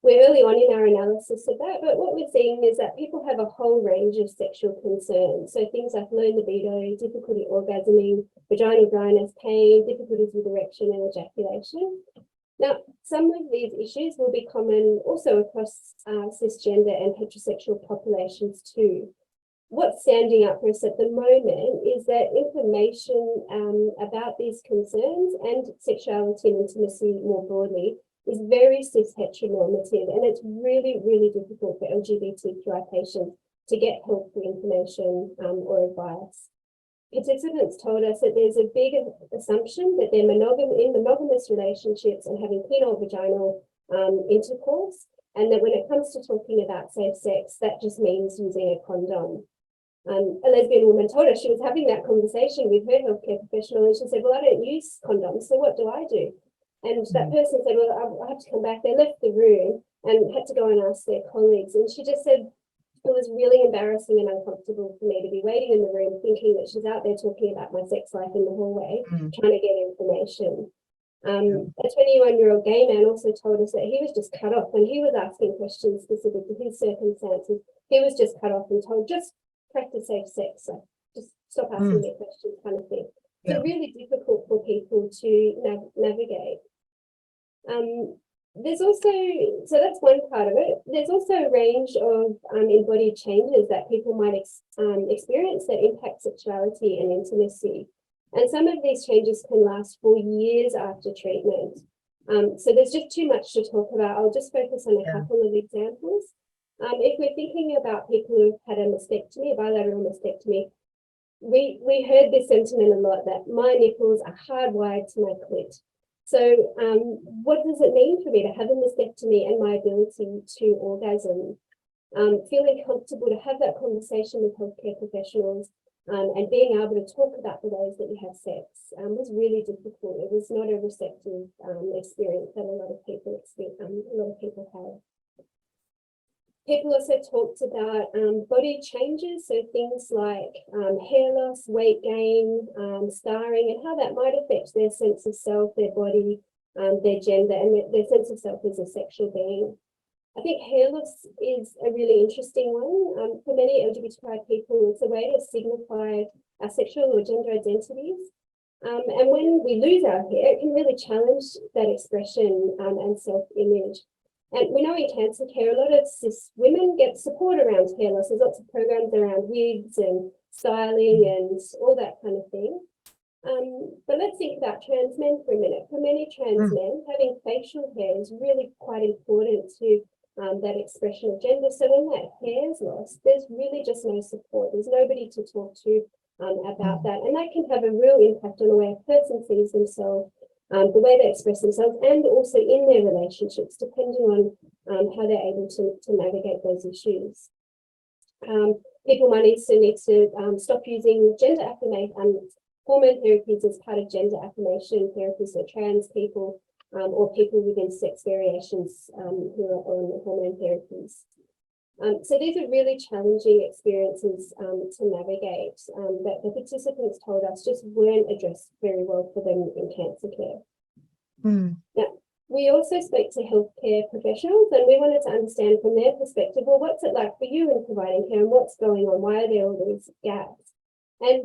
We're early on in our analysis of that, but what we're seeing is that people have a whole range of sexual concerns. So things like low libido, difficulty orgasming, vaginal dryness, pain, difficulties with erection and ejaculation. Now, some of these issues will be common also across cisgender and heterosexual populations too. What's standing out for us at the moment is that information about these concerns and sexuality and intimacy more broadly is very cis heteronormative, and it's really, really difficult for LGBTQI patients to get helpful information or advice. Participants told us that there's a big assumption that they're in monogamous relationships and having penile vaginal intercourse, and that when it comes to talking about safe sex, that just means using a condom. A lesbian woman told us she was having that conversation with her healthcare professional, and she said, well, I don't use condoms, so what do I do? And that person said, well, I have to come back. They left the room and had to go and ask their colleagues. And she just said, it was really embarrassing and uncomfortable for me to be waiting in the room thinking that she's out there talking about my sex life in the hallway, trying to get information. A 21-year-old gay man also told us that he was just cut off when he was asking questions specific to his circumstances. He was just cut off and told, just practice safe sex, so just stop asking me questions, kind of thing. So really difficult for people to navigate. There's also, so that's one part of it. There's also a range of embodied changes that people might experience that impact sexuality and intimacy. And some of these changes can last for years after treatment. So there's just too much to talk about. I'll just focus on a couple of examples. If we're thinking about people who've had a mastectomy, a bilateral mastectomy, we heard this sentiment a lot, that my nipples are hardwired to my clit. So what does it mean for me to have a mastectomy and my ability to orgasm? Feeling comfortable to have that conversation with healthcare professionals and being able to talk about the ways that you have sex was really difficult. It was not a receptive experience that a lot of people have. People also talked about body changes, so things like hair loss, weight gain, scarring, and how that might affect their sense of self, their body, their gender, and their sense of self as a sexual being. I think hair loss is a really interesting one. For many LGBTQI people, it's a way to signify our sexual or gender identities. And when we lose our hair, it can really challenge that expression and self-image. And we know in cancer care, a lot of cis women get support around hair loss. There's lots of programs around wigs and styling and all that kind of thing. But let's think about trans men for a minute. For many trans men, having facial hair is really quite important to that expression of gender. So when that hair is lost, there's really just no support. There's nobody to talk to about that. And that can have a real impact on the way a person sees themselves, the way they express themselves, and also in their relationships, depending on how they're able to navigate those issues. People might also need to stop using gender affirmation, hormone therapies as part of gender affirmation therapies for trans people or people within sex variations who are on hormone therapies. So these are really challenging experiences to navigate that the participants told us just weren't addressed very well for them in cancer care. Now, we also spoke to healthcare professionals, and we wanted to understand from their perspective, well, what's it like for you in providing care and what's going on? Why are there all these gaps? And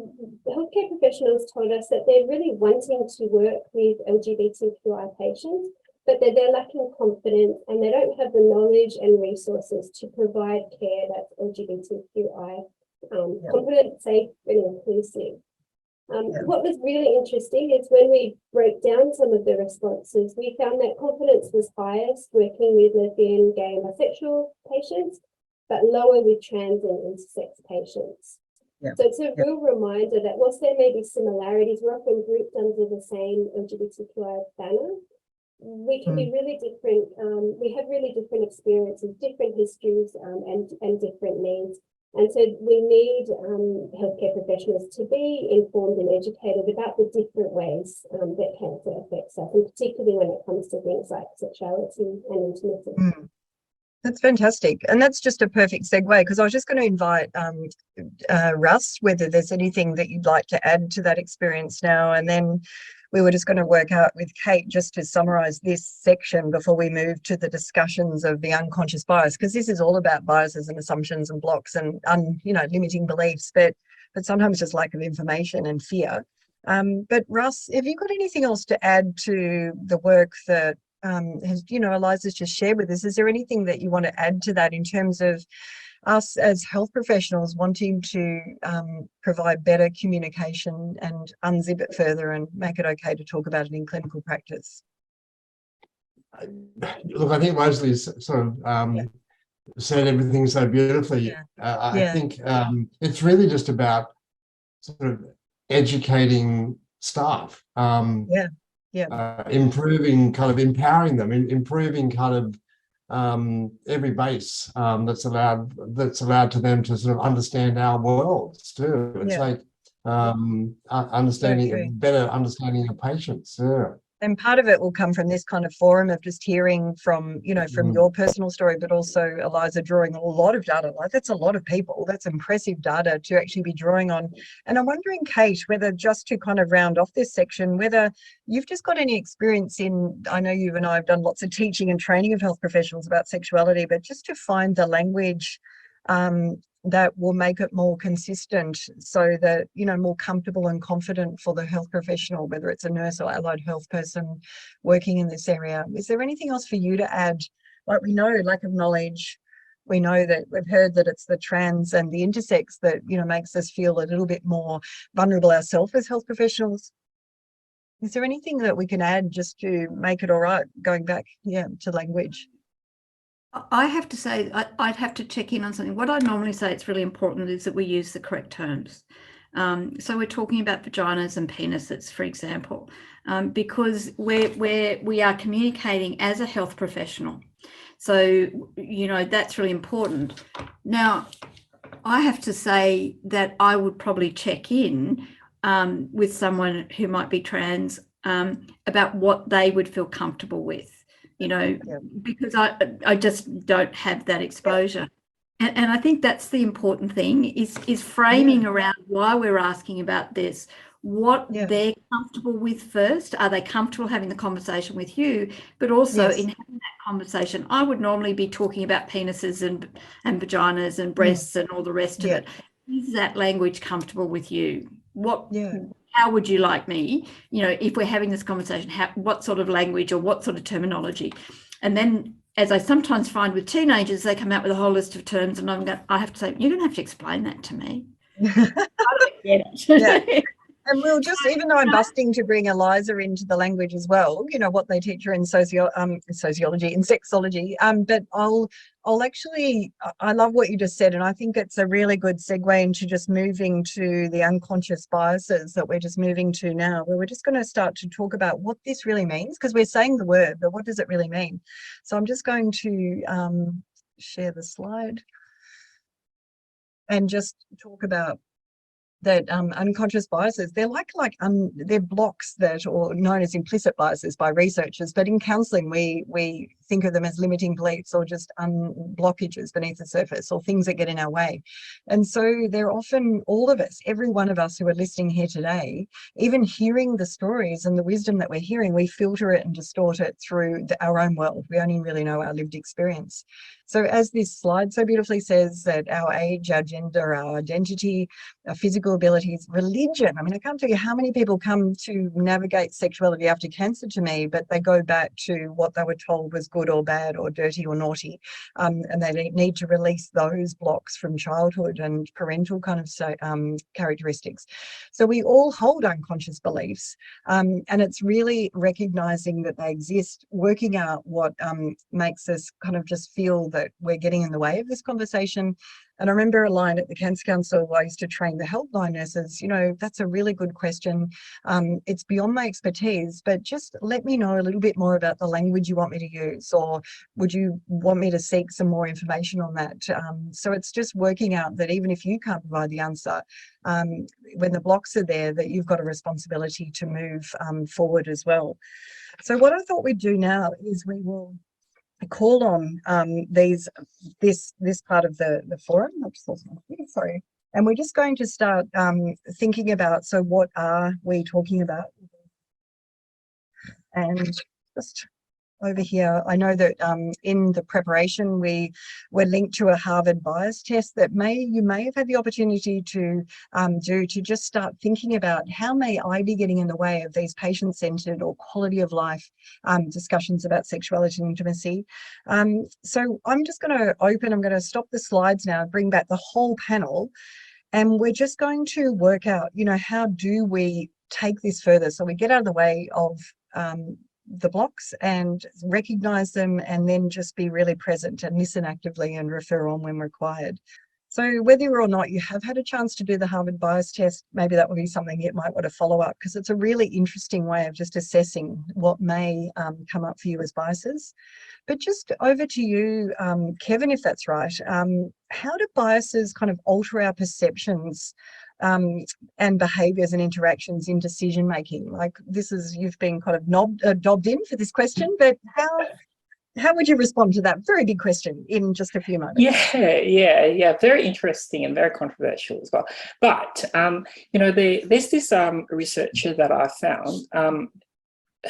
healthcare professionals told us that they're really wanting to work with LGBTQI patients, but that they're lacking confidence and they don't have the knowledge and resources to provide care that's LGBTQI competent, safe, and inclusive. What was really interesting is when we broke down some of the responses, we found that confidence was highest working with lesbian, gay, and bisexual patients, but lower with trans and intersex patients. So it's a real reminder that whilst there may be similarities, we're often grouped under the same LGBTQI banner. We can be really different. We have really different experiences, different histories, and different needs. And so we need healthcare professionals to be informed and educated about the different ways that cancer affects us, and particularly when it comes to things like sexuality and intimacy. That's fantastic. And that's just a perfect segue, because I was just going to invite Russ, whether there's anything that you'd like to add to that experience now. And then we were just going to work out with Kate just to summarize this section before we move to the discussions of the unconscious bias, because this is all about biases and assumptions and blocks and limiting beliefs, but sometimes just lack of information and fear. But Russ, have you got anything else to add to the work that Eliza's just shared with us? Is there anything that you want to add to that in terms of us as health professionals wanting to provide better communication and unzip it further and make it okay to talk about it in clinical practice? Look, I think Leslie's sort of said everything so beautifully. I think it's really just about sort of educating staff, improving, kind of empowering them, improving kind of every base that's allowed to them to sort of understand our worlds too. It's like better understanding of patients. And part of it will come from this kind of forum of just hearing from, from your personal story, but also Eliza drawing a lot of data. Like, that's a lot of people. That's impressive data to actually be drawing on. And I'm wondering, Kate, whether just to kind of round off this section, whether you've just got any experience in, I know you and I have done lots of teaching and training of health professionals about sexuality, but just to find the language that will make it more consistent, so that, more comfortable and confident for the health professional, whether it's a nurse or allied health person working in this area. Is there anything else for you to add? Like, we know lack of knowledge. We know that we've heard that it's the trans and the intersex that, makes us feel a little bit more vulnerable ourselves as health professionals. Is there anything that we can add just to make it all right, going back, to language? I have to say, I'd have to check in on something. What I normally say it's really important is that we use the correct terms. So we're talking about vaginas and penises, for example, because we are communicating as a health professional. So, that's really important. Now, I have to say that I would probably check in with someone who might be trans about what they would feel comfortable with. Because I just don't have that exposure. And I think that's the important thing is framing around why we're asking about this, what they're comfortable with first. Are they comfortable having the conversation with you? But also in having that conversation, I would normally be talking about penises and vaginas and breasts and all the rest of it. Is that language comfortable with you? How would you like me, if we're having this conversation, what sort of language or what sort of terminology? And then, as I sometimes find with teenagers, they come out with a whole list of terms, and I have to say, you're going to have to explain that to me. I don't get it. And we'll just, even though I'm busting to bring Eliza into the language as well, what they teach her in sociology and sexology, but I'll actually, I love what you just said, and I think it's a really good segue into just moving to the unconscious biases that we're just moving to now, where we're just going to start to talk about what this really means, because we're saying the word, but what does it really mean? So I'm just going to share the slide and just talk about that unconscious biases. They're they're blocks that, or known as implicit biases by researchers, but in counselling we think of them as limiting beliefs or just blockages beneath the surface or things that get in our way. And so they're often, all of us, every one of us who are listening here today, even hearing the stories and the wisdom that we're hearing, we filter it and distort it through our own world. We only really know our lived experience. So as this slide so beautifully says, that our age, our gender, our identity, our physical abilities, religion. I mean, I can't tell you how many people come to navigate sexuality after cancer to me, but they go back to what they were told was good or bad or dirty or naughty. And they need to release those blocks from childhood and parental kind of characteristics. So we all hold unconscious beliefs, and it's really recognizing that they exist, working out what makes us kind of just feel that we're getting in the way of this conversation. And I remember a line at the Cancer Council, I used to train the helpline nurses, you know, that's a really good question. It's beyond my expertise, but just let me know a little bit more about the language you want me to use, or would you want me to seek some more information on that? So it's just working out that even if you can't provide the answer, when the blocks are there, that you've got a responsibility to move forward as well. So what I thought we'd do now is we will call on this part of the forum. Sorry. And we're just going to start thinking about, so what are we talking about? And just over here, I know that in the preparation, we're linked to a Harvard bias test that you may have had the opportunity to do, to just start thinking about how may I be getting in the way of these patient-centered or quality of life discussions about sexuality and intimacy. So I'm just going to I'm going to stop the slides now, bring back the whole panel, and we're just going to work out, you know, how do we take this further so we get out of the way of the blocks and recognize them, and then just be really present and listen actively and refer on when required. So whether or not you have had a chance to do the Harvard bias test, maybe that would be something you might want to follow up, because it's a really interesting way of just assessing what may come up for you as biases. But just over to you, Kevin, if that's right. How do biases kind of alter our perceptions and behaviours and interactions in decision making? Like, this is, you've been kind of dobbed in for this question, but how would you respond to that very big question in just a few moments? Yeah, very interesting and very controversial as well. But you know, there's this researcher that I found.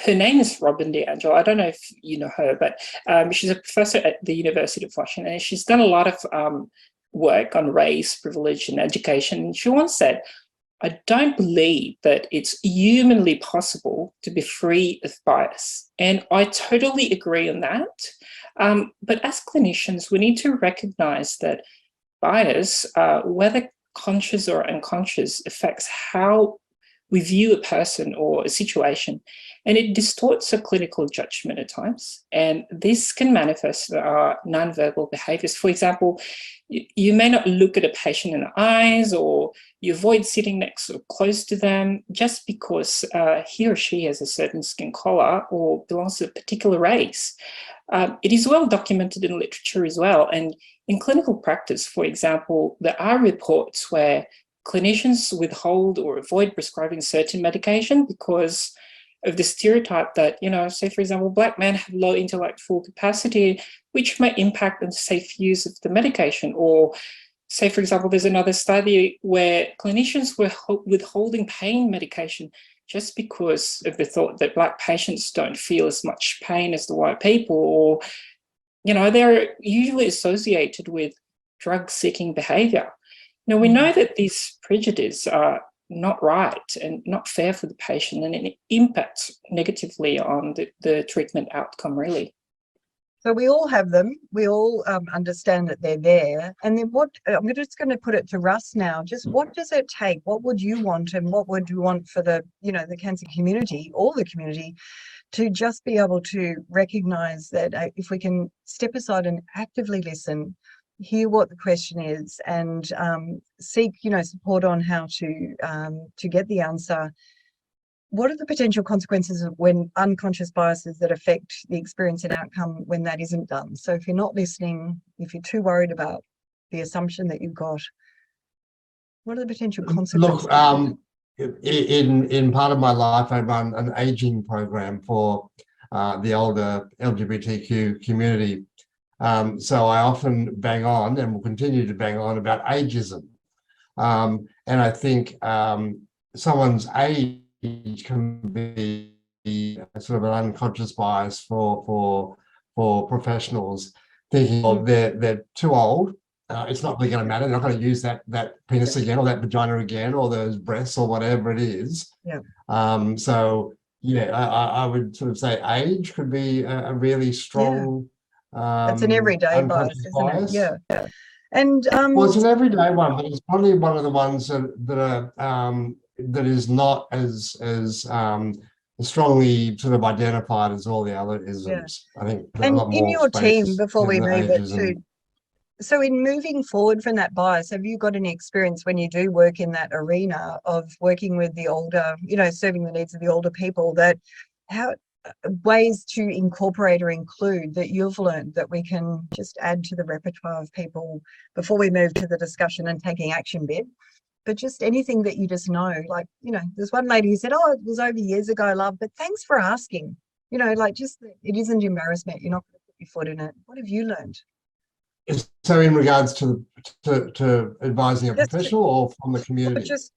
Her name is Robin DeAngelo. I don't know if you know her, but she's a professor at the University of Washington, and she's done a lot of work on race, privilege, and education. And she once said, I don't believe that it's humanly possible to be free of bias. And I totally agree on that. But as clinicians, we need to recognize that bias, whether conscious or unconscious, affects how we view a person or a situation, and it distorts a clinical judgment at times. And this can manifest nonverbal behaviors. For example, you may not look at a patient in the eyes, or you avoid sitting next or close to them just because he or she has a certain skin color or belongs to a particular race. It is well documented in literature as well. And in clinical practice, for example, there are reports where clinicians withhold or avoid prescribing certain medication because of the stereotype that, you know, say, for example, Black men have low intellectual capacity, which may impact on safe use of the medication. Or say, for example, there's another study where clinicians were withholding pain medication just because of the thought that Black patients don't feel as much pain as the white people, or, you know, they're usually associated with drug-seeking behaviour. Now, we know that these prejudices are not right and not fair for the patient, and it impacts negatively on the treatment outcome, really. So we all have them. We all understand that they're there. And then what, I'm just going to put it to Russ now, just what does it take? What would you want, and what would you want for the, you know, the cancer community, all the community, to just be able to recognise that if we can step aside and actively listen, hear what the question is, and seek, you know, support on how to get the answer. What are the potential consequences of when unconscious biases that affect the experience and outcome when that isn't done? So if you're not listening, if you're too worried about the assumption that you've got, what are the potential consequences? Look, in part of my life, I run an aging program for the older LGBTQ community. So I often bang on and will continue to bang on about ageism. And I think someone's age can be sort of an unconscious bias for professionals thinking, oh, they're too old. It's not really going to matter. They're not going to use that penis again, or that vagina again, or those breasts, or whatever it is. Yeah. So yeah, I would sort of say age could be a really strong. That's an everyday bias, isn't it? Yeah. And well, it's an everyday one, but it's probably one of the ones that is not as strongly sort of identified as all the other isms. I think. And in your team, before we move it to, so in moving forward from that bias, have you got any experience when you do work in that arena of working with the older, you know, serving the needs of the older people, that how ways to incorporate or include that you've learned that we can just add to the repertoire of people before we move to the discussion and taking action bit? But just anything that you just know, like, you know, there's one lady who said, oh, it was over years ago, love, but thanks for asking. You know, like, just, it isn't embarrassment. You're not going to put your foot in it. What have you learned? So in regards to advising a professional or from the community? Just,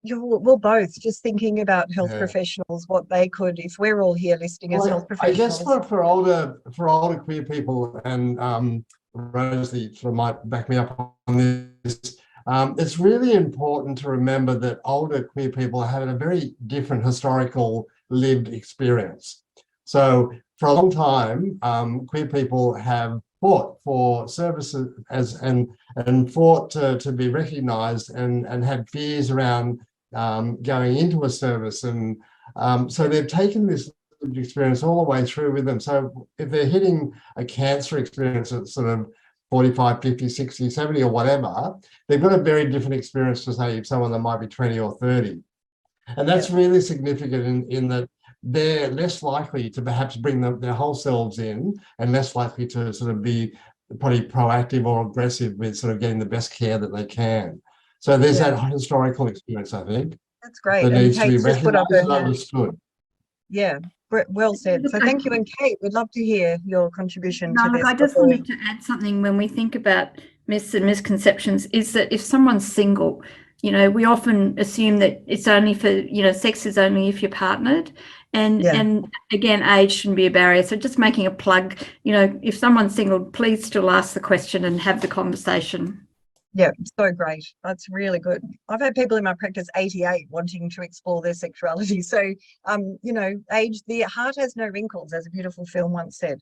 well, both. Just thinking about health professionals, what they could, if we're all here listening as health professionals. I guess for older queer people, and Rosie sort of might back me up on this, it's really important to remember that older queer people have a very different historical lived experience. So for a long time, queer people have fought for services and fought to be recognised and had fears around going into a service, and so they've taken this experience all the way through with them. So if they're hitting a cancer experience at sort of 45, 50, 60, 70 or whatever, they've got a very different experience to say someone that might be 20 or 30. And that's really significant in that they're less likely to perhaps bring their whole selves in, and less likely to sort of be probably proactive or aggressive with sort of getting the best care that they can. So there's that historical experience, I think. That's great. That needs to be Kate's just put up recognised her and hand. understood. Yeah, well said. So thank you. And Kate, we'd love to hear your contribution to this. I just wanted to add something. When we think about myths and misconceptions, is that if someone's single, you know, we often assume that it's only for, you know, sex is only if you're partnered. And again, age shouldn't be a barrier. So just making a plug, you know, if someone's single, please still ask the question and have the conversation. Yeah, so great. That's really good. I've had people in my practice 88 wanting to explore their sexuality. So, you know, age, the heart has no wrinkles, as a beautiful film once said.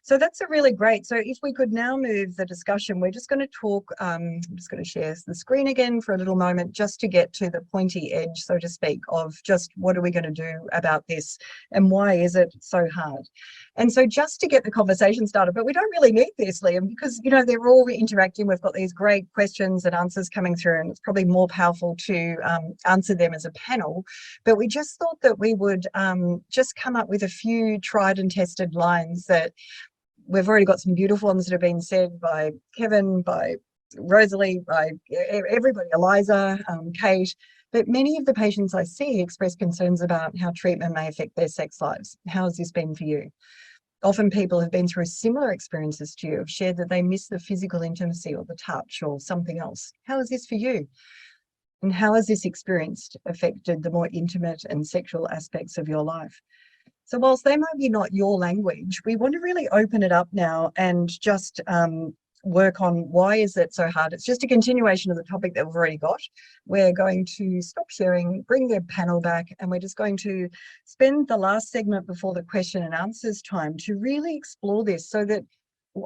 So that's a really great. So if we could now move the discussion, we're just going to talk, I'm just going to share the screen again for a little moment, just to get to the pointy edge, so to speak, of just what are we going to do about this and why is it so hard? And so just to get the conversation started, but we don't really need this, Liam, because, you know, they're all interacting. We've got these great questions and answers coming through, and it's probably more powerful to answer them as a panel. But we just thought that we would just come up with a few tried and tested lines that we've already got some beautiful ones that have been said by Kevin, by Rosalie, by everybody, Eliza, Kate. But many of the patients I see express concerns about how treatment may affect their sex lives. How has this been for you? Often people have been through similar experiences to you, have shared that they miss the physical intimacy or the touch or something else. How is this for you? And how has this experience affected the more intimate and sexual aspects of your life? So whilst they might be not your language, we want to really open it up now and just work on why is it so hard. It's just a continuation of the topic that we've already got. We're going to stop sharing, bring the panel back, and we're just going to spend the last segment before the question and answers time to really explore this, so that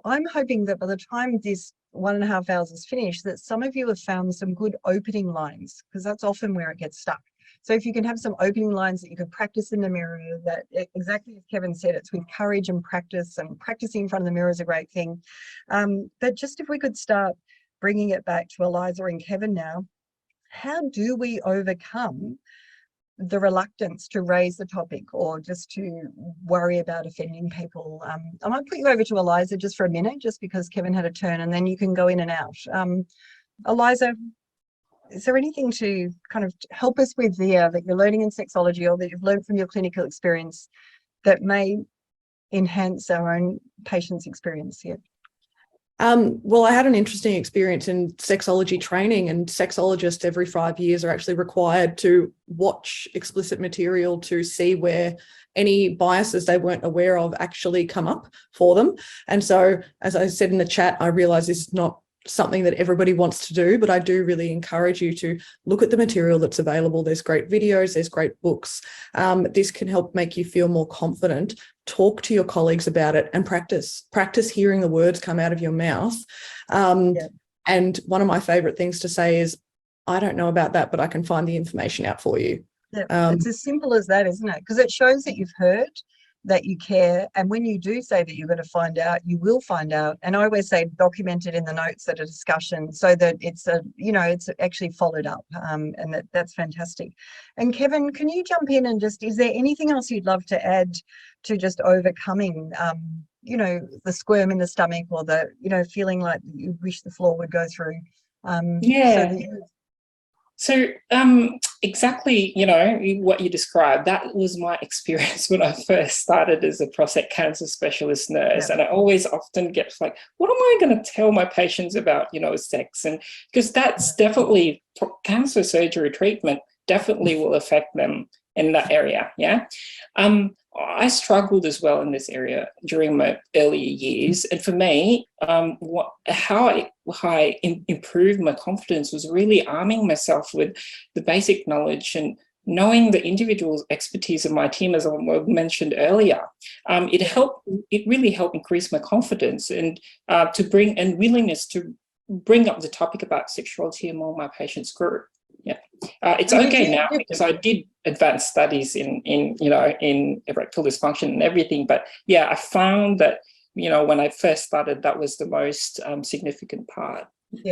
I'm hoping that by the time this 1.5 hours is finished, that some of you have found some good opening lines, because that's often where it gets stuck. So if you can have some opening lines that you could practice in the mirror, that exactly as Kevin said, it's with courage and practicing in front of the mirror is a great thing. But just if we could start bringing it back to Eliza and Kevin now, how do we overcome the reluctance to raise the topic or just to worry about offending people? I might put you over to Eliza just for a minute, just because Kevin had a turn, and then you can go in and out. Eliza, is there anything to kind of help us with that you're learning in sexology, or that you've learned from your clinical experience, that may enhance our own patients' experience here? Well, I had an interesting experience in sexology training, and sexologists every 5 years are actually required to watch explicit material to see where any biases they weren't aware of actually come up for them. And so, as I said in the chat, I realize this is not something that everybody wants to do, but I do really encourage you to look at the material that's available. There's great videos, there's great books. This can help make you feel more confident. Talk to your colleagues about it and practice hearing the words come out of your mouth. And one of my favorite things to say is, I don't know about that, but I can find the information out for you. It's as simple as that, isn't it? Because it shows that you've heard, that you care, and when you do say that you're going to find out, you will find out. And I always say document it in the notes at a discussion so that it's it's actually followed up, and that's fantastic. And Kevin, can you jump in and just, is there anything else you'd love to add to just overcoming the squirm in the stomach, or the feeling like you wish the floor would go through? So exactly, what you described, that was my experience when I first started as a prostate cancer specialist nurse. And I always often get like, what am I going to tell my patients about, sex? And because that's definitely, cancer surgery treatment definitely will affect them in that area. I struggled as well in this area during my earlier years. And for me, how I improved my confidence was really arming myself with the basic knowledge and knowing the individual expertise of my team, as I mentioned earlier. It really helped increase my confidence and willingness to bring up the topic about sexuality among my patients group. It's okay now because I did advanced studies in erectile dysfunction and everything. But I found that, when I first started, that was the most significant part.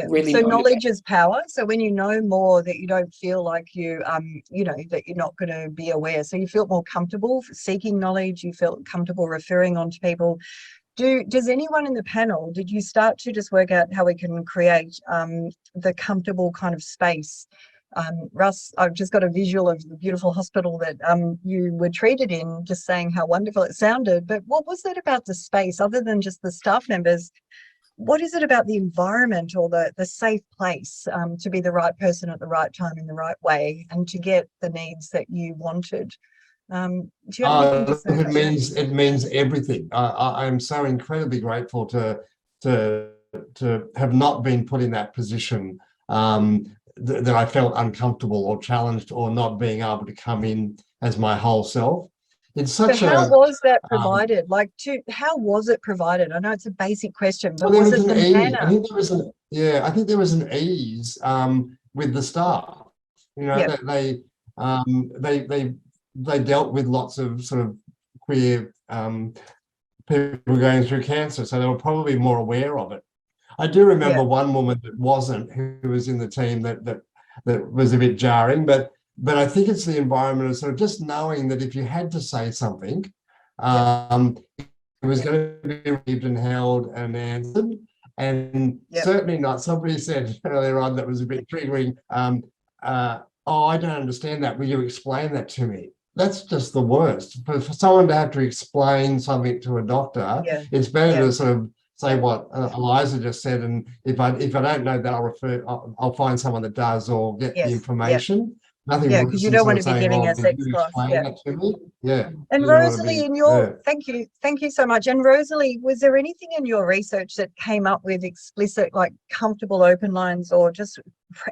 Really, so knowledge is power. So when you know more, that you don't feel like that you're not going to be aware. So you feel more comfortable seeking knowledge. You feel comfortable referring on to people. Does anyone in the panel, did you start to just work out how we can create the comfortable kind of space? Russ, I've just got a visual of the beautiful hospital that you were treated in, just saying how wonderful it sounded. But what was it about the space, other than just the staff members? What is it about the environment, or the safe place to be the right person at the right time in the right way, and to get the needs that you wanted? Do you have anything to say? It means everything. I am so incredibly grateful to have not been put in that position, that I felt uncomfortable or challenged, or not being able to come in as my whole self. It's such how was that provided? How was it provided? I know it's a basic question, but was it the manner? I think there was an ease with the staff. They dealt with lots of sort of queer people going through cancer, so they were probably more aware of it. I do remember one woman that wasn't, who was in the team that was a bit jarring, but I think it's the environment of sort of just knowing that if you had to say something, it was going to be received and held and answered. And certainly not, somebody said earlier on that was a bit triggering, oh, I don't understand that, will you explain that to me? That's just the worst. For someone to have to explain something to a doctor, it's better to sort of say what Eliza just said, and if I don't know that, I'll find someone that does, or get the information. Nothing. Because you don't want to be giving a sex class. And Rosalie, thank you so much. And Rosalie, was there anything in your research that came up with explicit, like comfortable open lines, or just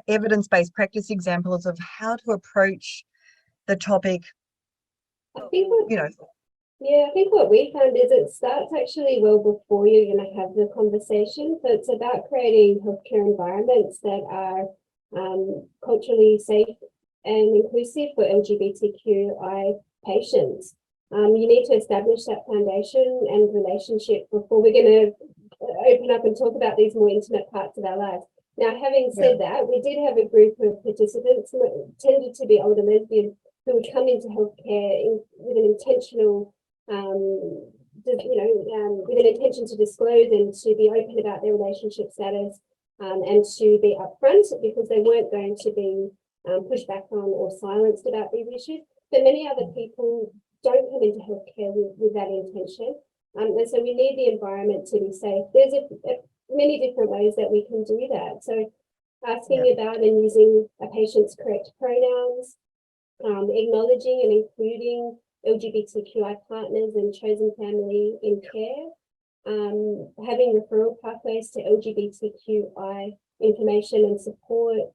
evidence-based practice examples of how to approach the topic? I think what we found is it starts actually well before you're going to have the conversation. So it's about creating healthcare environments that are culturally safe and inclusive for LGBTQI patients. You need to establish that foundation and relationship before we're going to open up and talk about these more intimate parts of our lives. Now, having said that, we did have a group of participants who tended to be older lesbians who would come into healthcare with an intentional, with an intention to disclose and to be open about their relationship status, and to be upfront, because they weren't going to be pushed back on or silenced about these issues. But many other people don't come into healthcare with that intention. And so we need the environment to be safe. There's many different ways that we can do that. So asking about and using a patient's correct pronouns, acknowledging and including LGBTQI partners and chosen family in care, having referral pathways to LGBTQI information and support,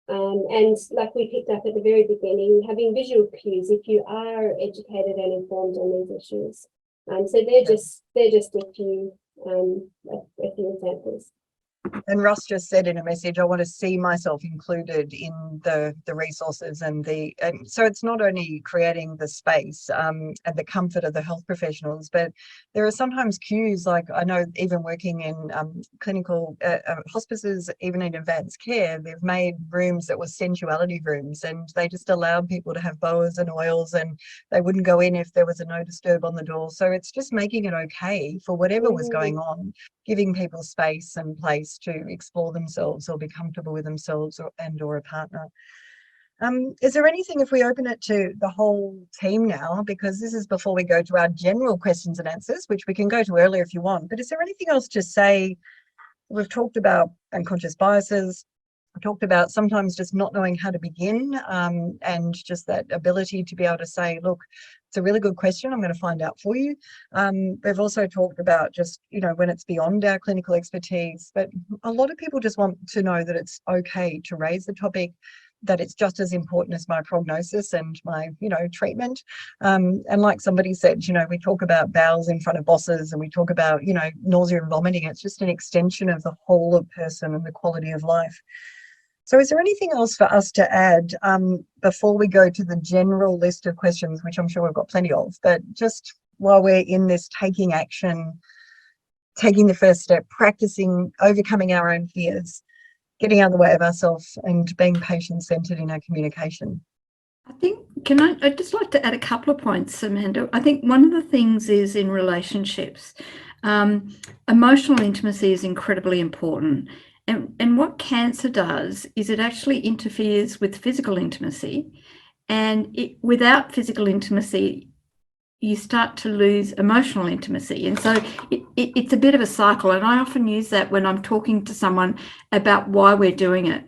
and like we picked up at the very beginning, having visual cues if you are educated and informed on these issues. So they're just a few examples. And Russ just said in a message, I want to see myself included in the resources and so it's not only creating the space and the comfort of the health professionals, but there are sometimes cues, like I know even working in clinical hospices, even in advanced care, they've made rooms that were sensuality rooms, and they just allowed people to have boas and oils, and they wouldn't go in if there was a no disturb on the door. So it's just making it okay for whatever was going on, giving people space and place to explore themselves or be comfortable with themselves or a partner. Is there anything, if we open it to the whole team now, because this is before we go to our general questions and answers, which we can go to earlier if you want, but is there anything else to say? We've talked about unconscious biases. We talked about sometimes just not knowing how to begin, and just that ability to be able to say, look, it's a really good question, I'm going to find out for you. We've also talked about just, when it's beyond our clinical expertise, but a lot of people just want to know that it's okay to raise the topic, that it's just as important as my prognosis and my, treatment. And like somebody said, we talk about bowels in front of bosses, and we talk about, nausea and vomiting. It's just an extension of the whole of person and the quality of life. So is there anything else for us to add before we go to the general list of questions, which I'm sure we've got plenty of, but just while we're in this taking action, taking the first step, practicing, overcoming our own fears, getting out of the way of ourselves and being patient-centered in our communication? I think, I'd just like to add a couple of points, Amanda. I think one of the things is in relationships, emotional intimacy is incredibly important. And what cancer does is it actually interferes with physical intimacy. And without physical intimacy, you start to lose emotional intimacy. And so it's a bit of a cycle. And I often use that when I'm talking to someone about why we're doing it.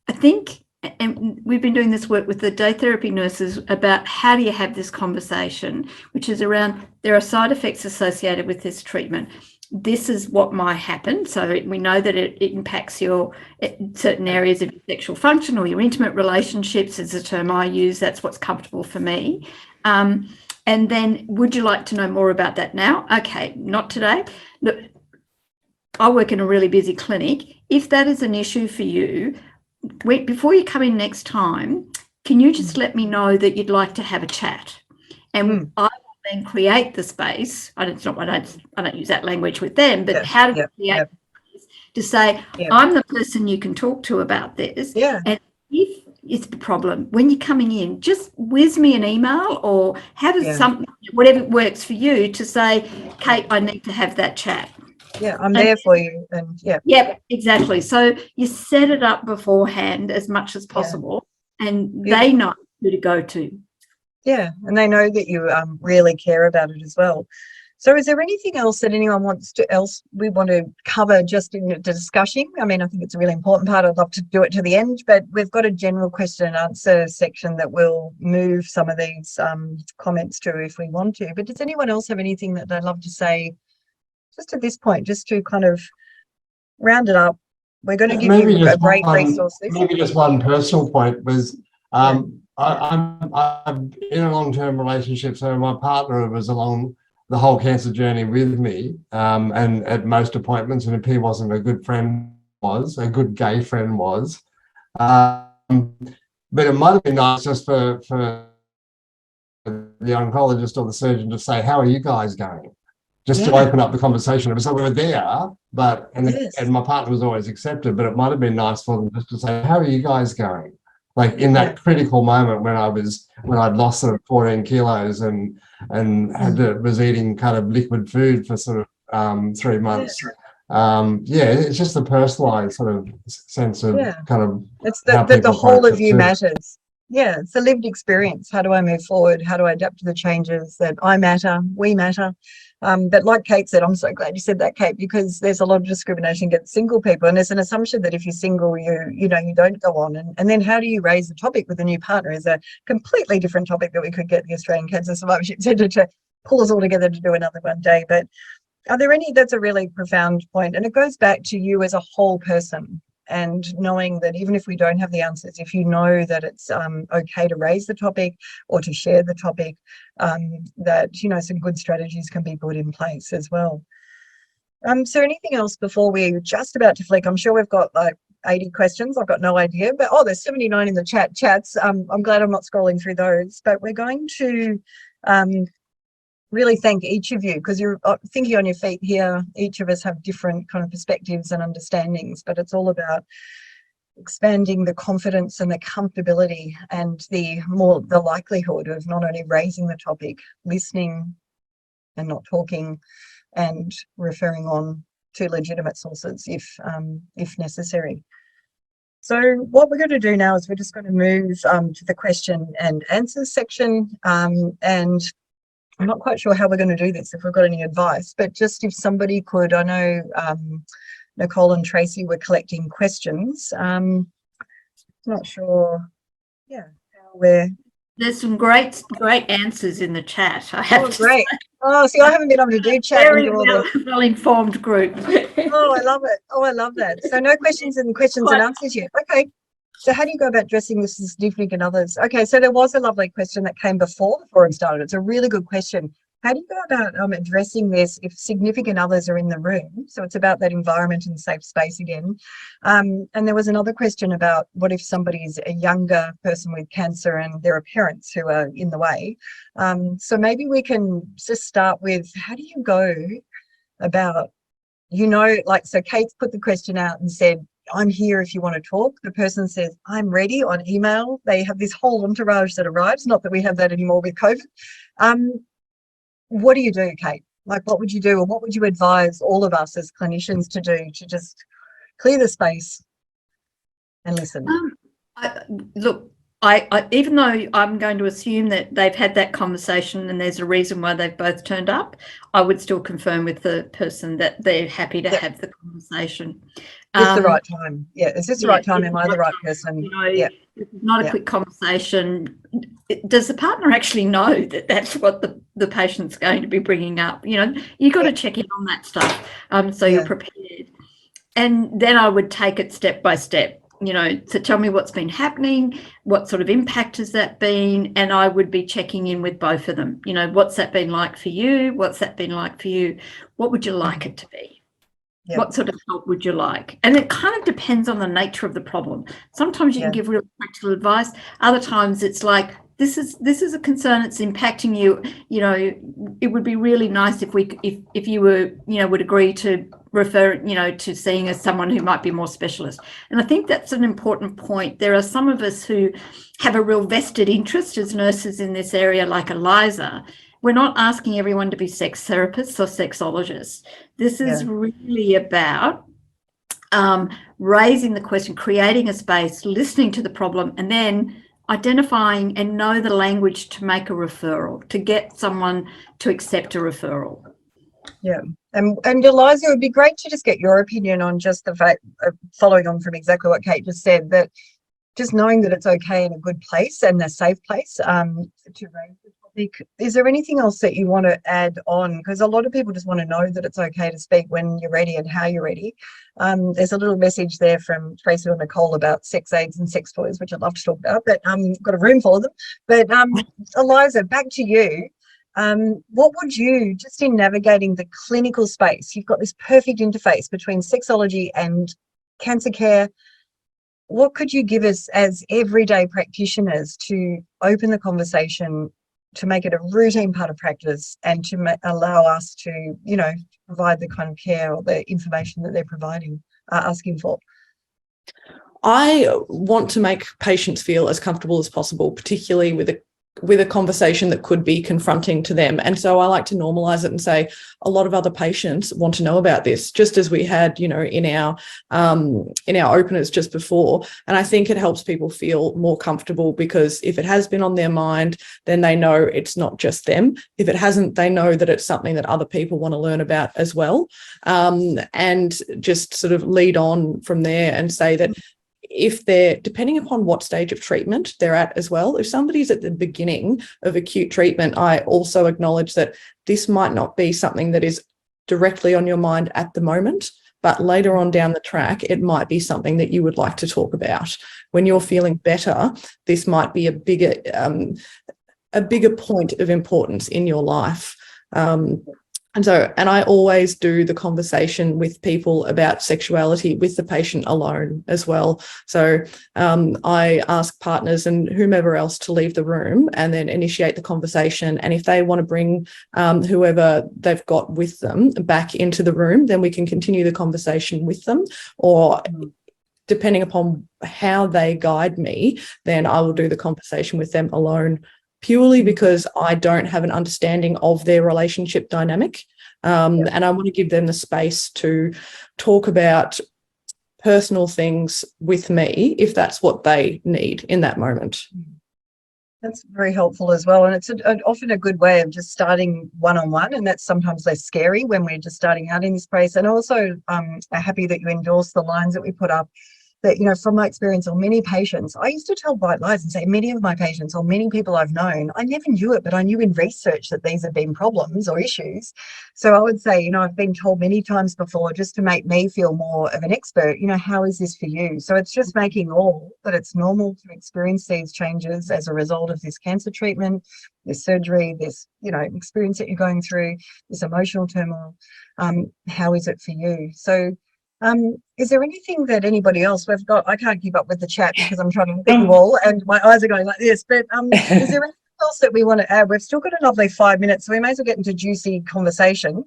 I think, and we've been doing this work with the day therapy nurses about how do you have this conversation, which is around there are side effects associated with this treatment. This is what might happen. So we know that it impacts your certain areas of your sexual function or your intimate relationships is a term I use. That's what's comfortable for me. And then would you like to know more about that now? Okay, not today. Look, I work in a really busy clinic. If that is an issue for you, before you come in next time, can you just let me know that you'd like to have a chat? And I then create the space. I don't use that language with them, but how to create space to say, I'm the person you can talk to about this. And if it's the problem, when you're coming in, just whiz me an email, or how does something, whatever works for you, to say, Kate, I need to have that chat. I'm there for you. And exactly. So you set it up beforehand as much as possible, and they know who to go to. And they know that you really care about it as well. So is there anything else that anyone wants to we want to cover just in the discussion? I mean, I think it's a really important part. I'd love to do it to the end, but we've got a general question and answer section that we'll move some of these comments to if we want to. But does anyone else have anything that they'd love to say just at this point, just to kind of round it up? We're going to give you a great resource list. Maybe just one personal point was, I'm in a long-term relationship, so my partner was along the whole cancer journey with me, and at most appointments, and if he wasn't a good friend, a good gay friend was. But it might have been nice just for the oncologist or the surgeon to say, how are you guys going? Just to open up the conversation. So we were there, but and my partner was always accepted, but it might have been nice for them just to say, how are you guys going? Like in that critical moment when I'd lost sort of 14 kilos and was eating kind of liquid food for sort of 3 months. It's just the personalized sort of sense of kind of it's the whole of you matters. It's a lived experience. How do I move forward? How do I adapt to the changes that I matter, we matter? But like Kate said, I'm so glad you said that, Kate, because there's a lot of discrimination against single people, and there's an assumption that if you're single, you don't go on. And then how do you raise the topic with a new partner is a completely different topic that we could get the Australian Cancer Survivorship Centre to pull us all together to do another one day. But are there any, that's a really profound point, and it goes back to you as a whole person, and knowing that even if we don't have the answers, if you know that it's okay to raise the topic or to share the topic, that, some good strategies can be put in place as well. So anything else before we're just about to flick? I'm sure we've got like 80 questions. I've got no idea, but there's 79 in the chats. I'm glad I'm not scrolling through those, but we're going to really thank each of you, because you're thinking on your feet here. Each of us have different kind of perspectives and understandings, but it's all about expanding the confidence and the comfortability and the likelihood of not only raising the topic, listening and not talking, and referring on to legitimate sources if necessary. So what we're going to do now is we're just going to move to the question and answer section, and I'm not quite sure how we're going to do this, if we've got any advice, but just if somebody could, I know Nicole and Tracy were collecting questions. Not sure, how There's some great answers in the chat. I have to great. say. Oh, see, I haven't been able to do chat. Very well-informed group. Oh, I love it. Oh, I love that. So no questions and answers yet. Okay. So how do you go about addressing this with significant others? Okay, so there was a lovely question that came before the forum started. It's a really good question. How do you go about addressing this if significant others are in the room? So it's about that environment and safe space again. And there was another question about what if somebody is a younger person with cancer and there are parents who are in the way. So maybe we can just start with, how do you go about, so Kate's put the question out and said, I'm here if you want to talk. The person says, I'm ready on email. They have this whole entourage that arrives, not that we have that anymore with COVID. What do you do, Kate? Like, what would you do, or what would you advise all of us as clinicians to do to just clear the space and listen? I even though I'm going to assume that they've had that conversation and there's a reason why they've both turned up, I would still confirm with the person that they're happy to have the conversation. It's the right time. Yeah, is this the right time? Am I the right person? Not a quick conversation. Does the partner actually know that that's what the patient's going to be bringing up? You've got to check in on that stuff, so you're prepared. And then I would take it step by step. So tell me what's been happening, what sort of impact has that been, and I would be checking in with both of them. What's that been like for you? What's that been like for you? What would you like it to be? Yeah. What sort of help would you like? And it kind of depends on the nature of the problem. Sometimes you can give really practical advice. Other times it's like, this is a concern, it's impacting you. It would be really nice if you were, would agree to refer, to seeing someone who might be more specialist. And I think that's an important point. There are some of us who have a real vested interest as nurses in this area, like Eliza. We're not asking everyone to be sex therapists or sexologists. This is really about raising the question, creating a space, listening to the problem, and then identifying and know the language to make a referral, to get someone to accept a referral. Yeah. And Eliza, it would be great to just get your opinion on just the fact, following on from exactly what Kate just said, that just knowing that it's okay in a good place and a safe place to raise the topic. Is there anything else that you want to add on? Because a lot of people just want to know that it's okay to speak when you're ready and how you're ready. There's a little message there from Tracy or Nicole about sex aids and sex toys, which I'd love to talk about, but got a room for them. But Eliza, back to you. What would you, just in navigating the clinical space, you've got this perfect interface between sexology and cancer care. What could you give us as everyday practitioners to open the conversation, to make it a routine part of practice, and to allow us to, provide the kind of care or the information that they're asking for? I want to make patients feel as comfortable as possible, particularly with with a conversation that could be confronting to them. And so I like to normalize it and say a lot of other patients want to know about this, just as we had, you know, in our openers just before. And I think it helps people feel more comfortable, because if it has been on their mind, then they know it's not just them. If it hasn't, they know that it's something that other people want to learn about as well. And just sort of lead on from there and say that if they're, depending upon what stage of treatment they're at as well, if somebody's at the beginning of acute treatment, I also acknowledge that this might not be something that is directly on your mind at the moment, but later on down the track, it might be something that you would like to talk about. When you're feeling better, this might be a bigger point of importance in your life. And I always do the conversation with people about sexuality with the patient alone as well. So I ask partners and whomever else to leave the room and then initiate the conversation. And if they want to bring whoever they've got with them back into the room, then we can continue the conversation with them. Or depending upon how they guide me, then I will do the conversation with them alone, purely because I don't have an understanding of their relationship dynamic. And I want to give them the space to talk about personal things with me if that's what they need in that moment. That's very helpful as well. And it's often a good way of just starting one-on-one, and that's sometimes less scary when we're just starting out in this space. And also I'm happy that you endorse the lines that we put up, that, you know, from my experience on many patients, I used to tell white lies and say many of my patients or many people I've known, I never knew it, but I knew in research that these have been problems or issues. So I would say, you know, I've been told many times before, just to make me feel more of an expert, you know, how is this for you? So it's just making all that it's normal to experience these changes as a result of this cancer treatment, this surgery, this, you know, experience that you're going through, this emotional turmoil. How is it for you? So is there anything that anybody else we've got? I can't keep up with the chat because I'm trying to look at you all and my eyes are going like this, but is there anything else that we want to add? We've still got a lovely 5 minutes, so we may as well get into juicy conversation.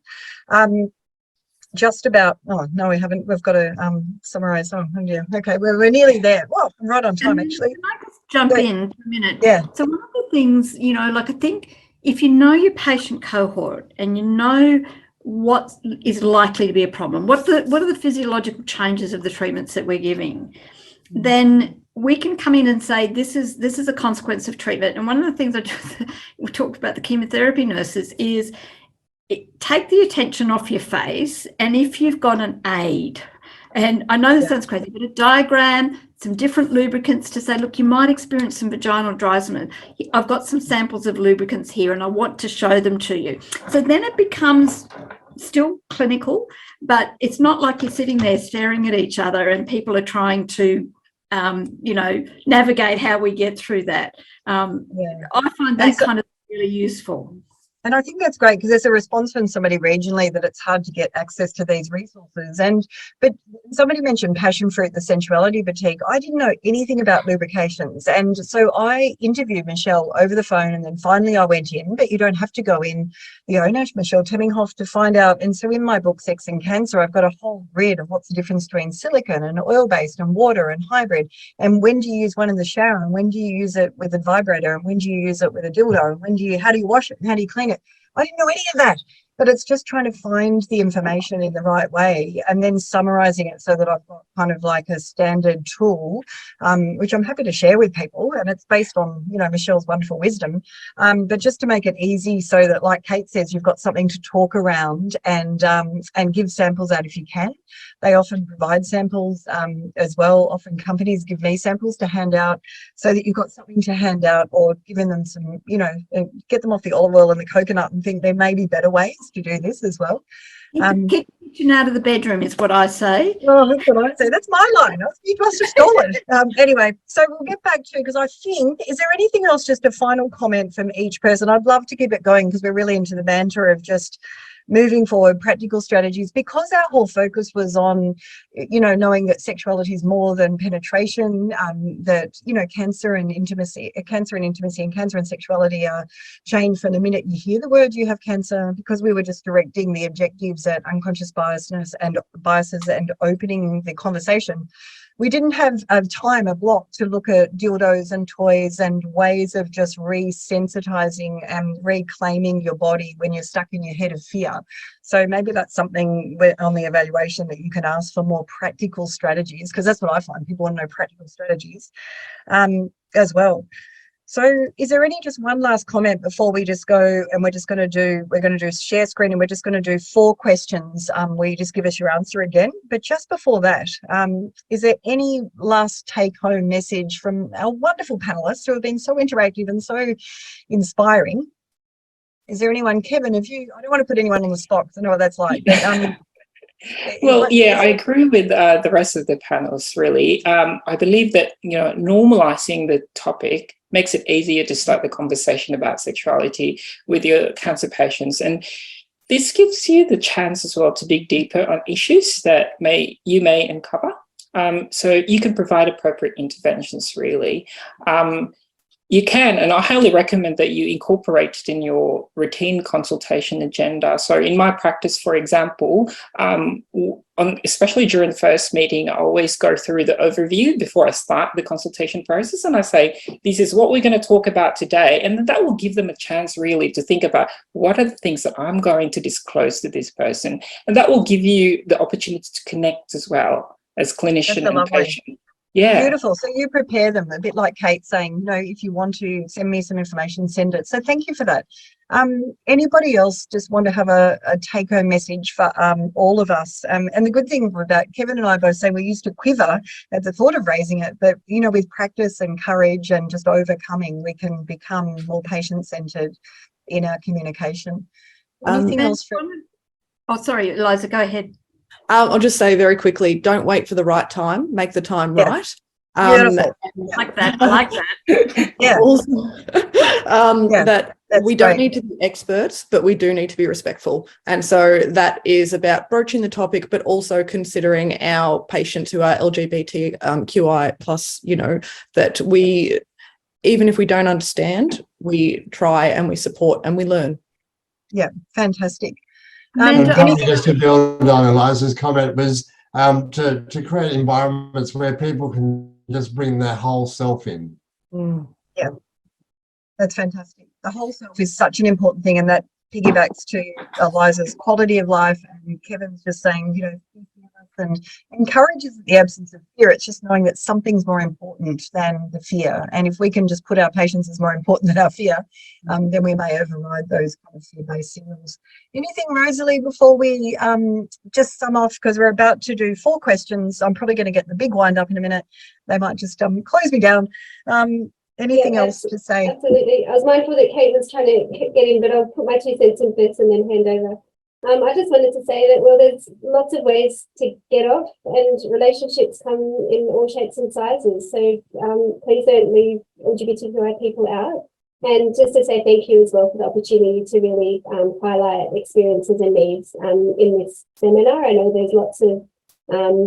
Just about, oh no, we haven't, we've got to summarize. Oh yeah, okay, we're nearly there. Well, I'm right on time actually. Can I just jump in for a minute? Yeah. So one of the things, you know, like I think if you know your patient cohort and you know what is likely to be a problem, what are the physiological changes of the treatments that we're giving, then we can come in and say this is a consequence of treatment. And one of the things we talked about the chemotherapy nurses is take the attention off your face, and if you've got an aid, and I know this sounds crazy, but a diagram, some different lubricants to say, look, you might experience some vaginal dryness. I've got some samples of lubricants here and I want to show them to you. So then it becomes still clinical, but it's not like you're sitting there staring at each other and people are trying to, you know, navigate how we get through that. I find that kind of really useful. And I think that's great because there's a response from somebody regionally that it's hard to get access to these resources. But somebody mentioned passion fruit, the sensuality boutique. I didn't know anything about lubrications. And so I interviewed Michelle over the phone, and then finally I went in, but you don't have to go in, the owner, Michelle Temminghoff, to find out. And so in my book, Sex and Cancer, I've got a whole grid of what's the difference between silicone and oil-based and water and hybrid. And when do you use one in the shower? And when do you use it with a vibrator? And when do you use it with a dildo? And how do you wash it? And how do you clean it? I didn't know any of that, but it's just trying to find the information in the right way and then summarizing it so that I've got kind of like a standard tool, which I'm happy to share with people. And it's based on, you know, Michelle's wonderful wisdom, but just to make it easy so that, like Kate says, you've got something to talk around and give samples out if you can. They often provide samples as well. Often companies give me samples to hand out so that you've got something to hand out, or giving them some, you know, get them off the olive oil and the coconut and think there may be better ways to do this as well. Get the kitchen out of the bedroom is what I say. Oh, that's what I say. That's my line. You must have stolen it. Anyway, so we'll get back to, because I think, is there anything else, just a final comment from each person? I'd love to keep it going because we're really into the banter of just moving forward, practical strategies, because our whole focus was on, you know, knowing that sexuality is more than penetration, that, you know, cancer and intimacy and cancer and sexuality are chained from the minute you hear the word you have cancer, because we were just directing the objectives at unconscious biases and opening the conversation. We didn't have a block to look at dildos and toys and ways of just resensitizing and reclaiming your body when you're stuck in your head of fear. So maybe that's something on the evaluation that you can ask for more practical strategies, because that's what I find. People want to know practical strategies as well. So is there just one last comment before we just go, and we're going to do share screen, and we're just going to do 4 questions where you just give us your answer again. But just before that, is there any last take home message from our wonderful panelists who have been so interactive and so inspiring? Is there anyone, Kevin, I don't want to put anyone on the spot because I know what that's like, but well, yeah, I agree with the rest of the panelists, really. I believe that, you know, normalising the topic makes it easier to start the conversation about sexuality with your cancer patients. And this gives you the chance as well to dig deeper on issues that you may uncover. So you can provide appropriate interventions, really. You can, and I highly recommend that you incorporate it in your routine consultation agenda. So in my practice, for example, especially during the first meeting, I always go through the overview before I start the consultation process, and I say, this is what we're going to talk about today. And that will give them a chance really to think about what are the things that I'm going to disclose to this person. And that will give you the opportunity to connect as well as clinician and patient. Yeah. Beautiful. So you prepare them, a bit like Kate saying, no, if you want to send me some information, send it. So thank you for that. Anybody else just want to have a take-home message for all of us? And the good thing about Kevin and I both say we used to quiver at the thought of raising it, but, you know, with practice and courage and just overcoming, we can become more patient-centred in our communication. Anything else? Oh, sorry, Eliza, go ahead. I'll just say very quickly, don't wait for the right time, make the time right. Beautiful. I like that. Yeah. That we don't need to be experts, but we do need to be respectful. And so that is about broaching the topic, but also considering our patients who are LGBTQI plus, you know, that we, even if we don't understand, we try and we support and we learn. Yeah, fantastic. Just to build on Eliza's comment was to create environments where people can just bring their whole self in. Yeah, that's fantastic. The whole self is such an important thing, and that piggybacks to Eliza's quality of life, and Kevin's just saying, you know, and encourages the absence of fear. It's just knowing that something's more important than the fear, and if we can just put our patients as more important than our fear, then we may override those kind of fear-based signals. Anything, Rosalie, before we just sum off, because we're about to do 4 questions. I'm probably going to get the big wind up in a minute. They might just close me down. Anything else to say? Absolutely. I was mindful that Kate was trying to get in, but I'll put my 2 cents in first and then hand over. I just wanted to say that, well, there's lots of ways to get off, and relationships come in all shapes and sizes. So please don't leave LGBTQI people out. And just to say thank you as well for the opportunity to really highlight experiences and needs in this seminar. I know there's lots of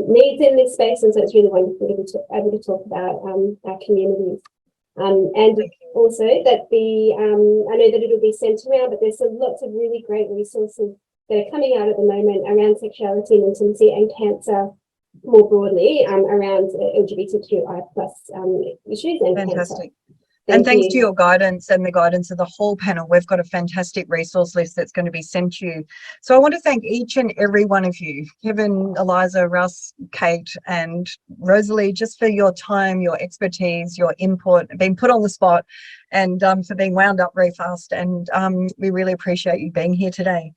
needs in this space, and so it's really wonderful to be able to talk about our communities. And also that I know that it'll be sent around, but there's lots of really great resources that are coming out at the moment around sexuality and intimacy and cancer more broadly, around LGBTQI plus issues and fantastic. Cancer. And thanks to your guidance and the guidance of the whole panel, we've got a fantastic resource list that's going to be sent to you. So I want to thank each and every one of you, Kevin, Eliza, Russ, Kate, and Rosalie, just for your time, your expertise, your input, being put on the spot, and for being wound up very fast. And we really appreciate you being here today.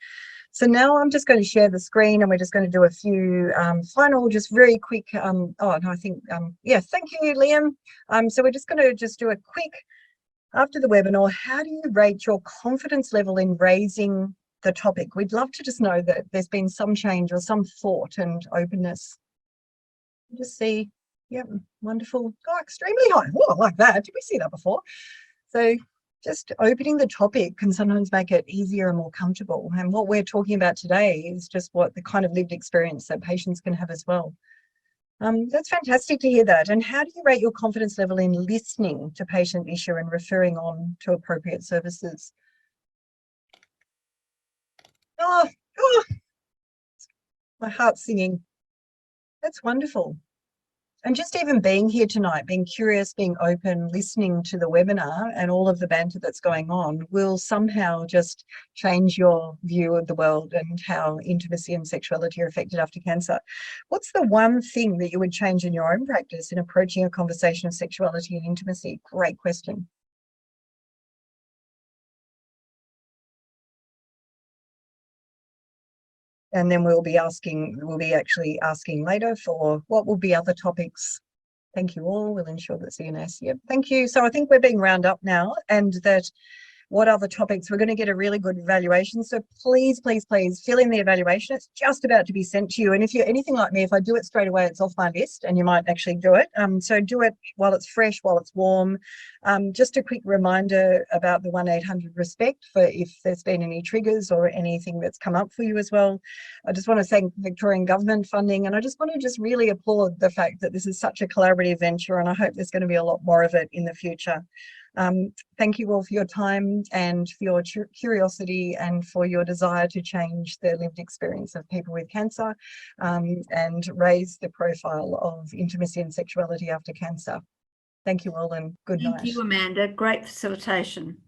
So now I'm just going to share the screen, and we're just going to do a few final, just very quick, thank you, Liam. So we're just going to do a quick, after the webinar, how do you rate your confidence level in raising the topic? We'd love to just know that there's been some change or some thought and openness. Just see, yeah, wonderful. Oh, extremely high. Oh, I like that. Did we see that before? So just opening the topic can sometimes make it easier and more comfortable. And what we're talking about today is just what the kind of lived experience that patients can have as well. That's fantastic to hear that. And how do you rate your confidence level in listening to patient issue and referring on to appropriate services? Oh, my heart's singing. That's wonderful. And just even being here tonight, being curious, being open, listening to the webinar and all of the banter that's going on will somehow just change your view of the world and how intimacy and sexuality are affected after cancer. What's the one thing that you would change in your own practice in approaching a conversation of sexuality and intimacy? Great question. And then we'll be actually asking later for what will be other topics. Thank you all. We'll ensure that CNS. Yep. Thank you. So I think we're being round up now, and that what other topics, we're going to get a really good evaluation. So please, please, please fill in the evaluation. It's just about to be sent to you. And if you're anything like me, if I do it straight away, it's off my list and you might actually do it. So do it while it's fresh, while it's warm. Just a quick reminder about the 1-800-RESPECT for if there's been any triggers or anything that's come up for you as well. I just want to thank Victorian government funding, and I just want to just really applaud the fact that this is such a collaborative venture, and I hope there's going to be a lot more of it in the future. Thank you all for your time and for your curiosity and for your desire to change the lived experience of people with cancer and raise the profile of intimacy and sexuality after cancer. Thank you all and good night. Thank you, Amanda. Great facilitation.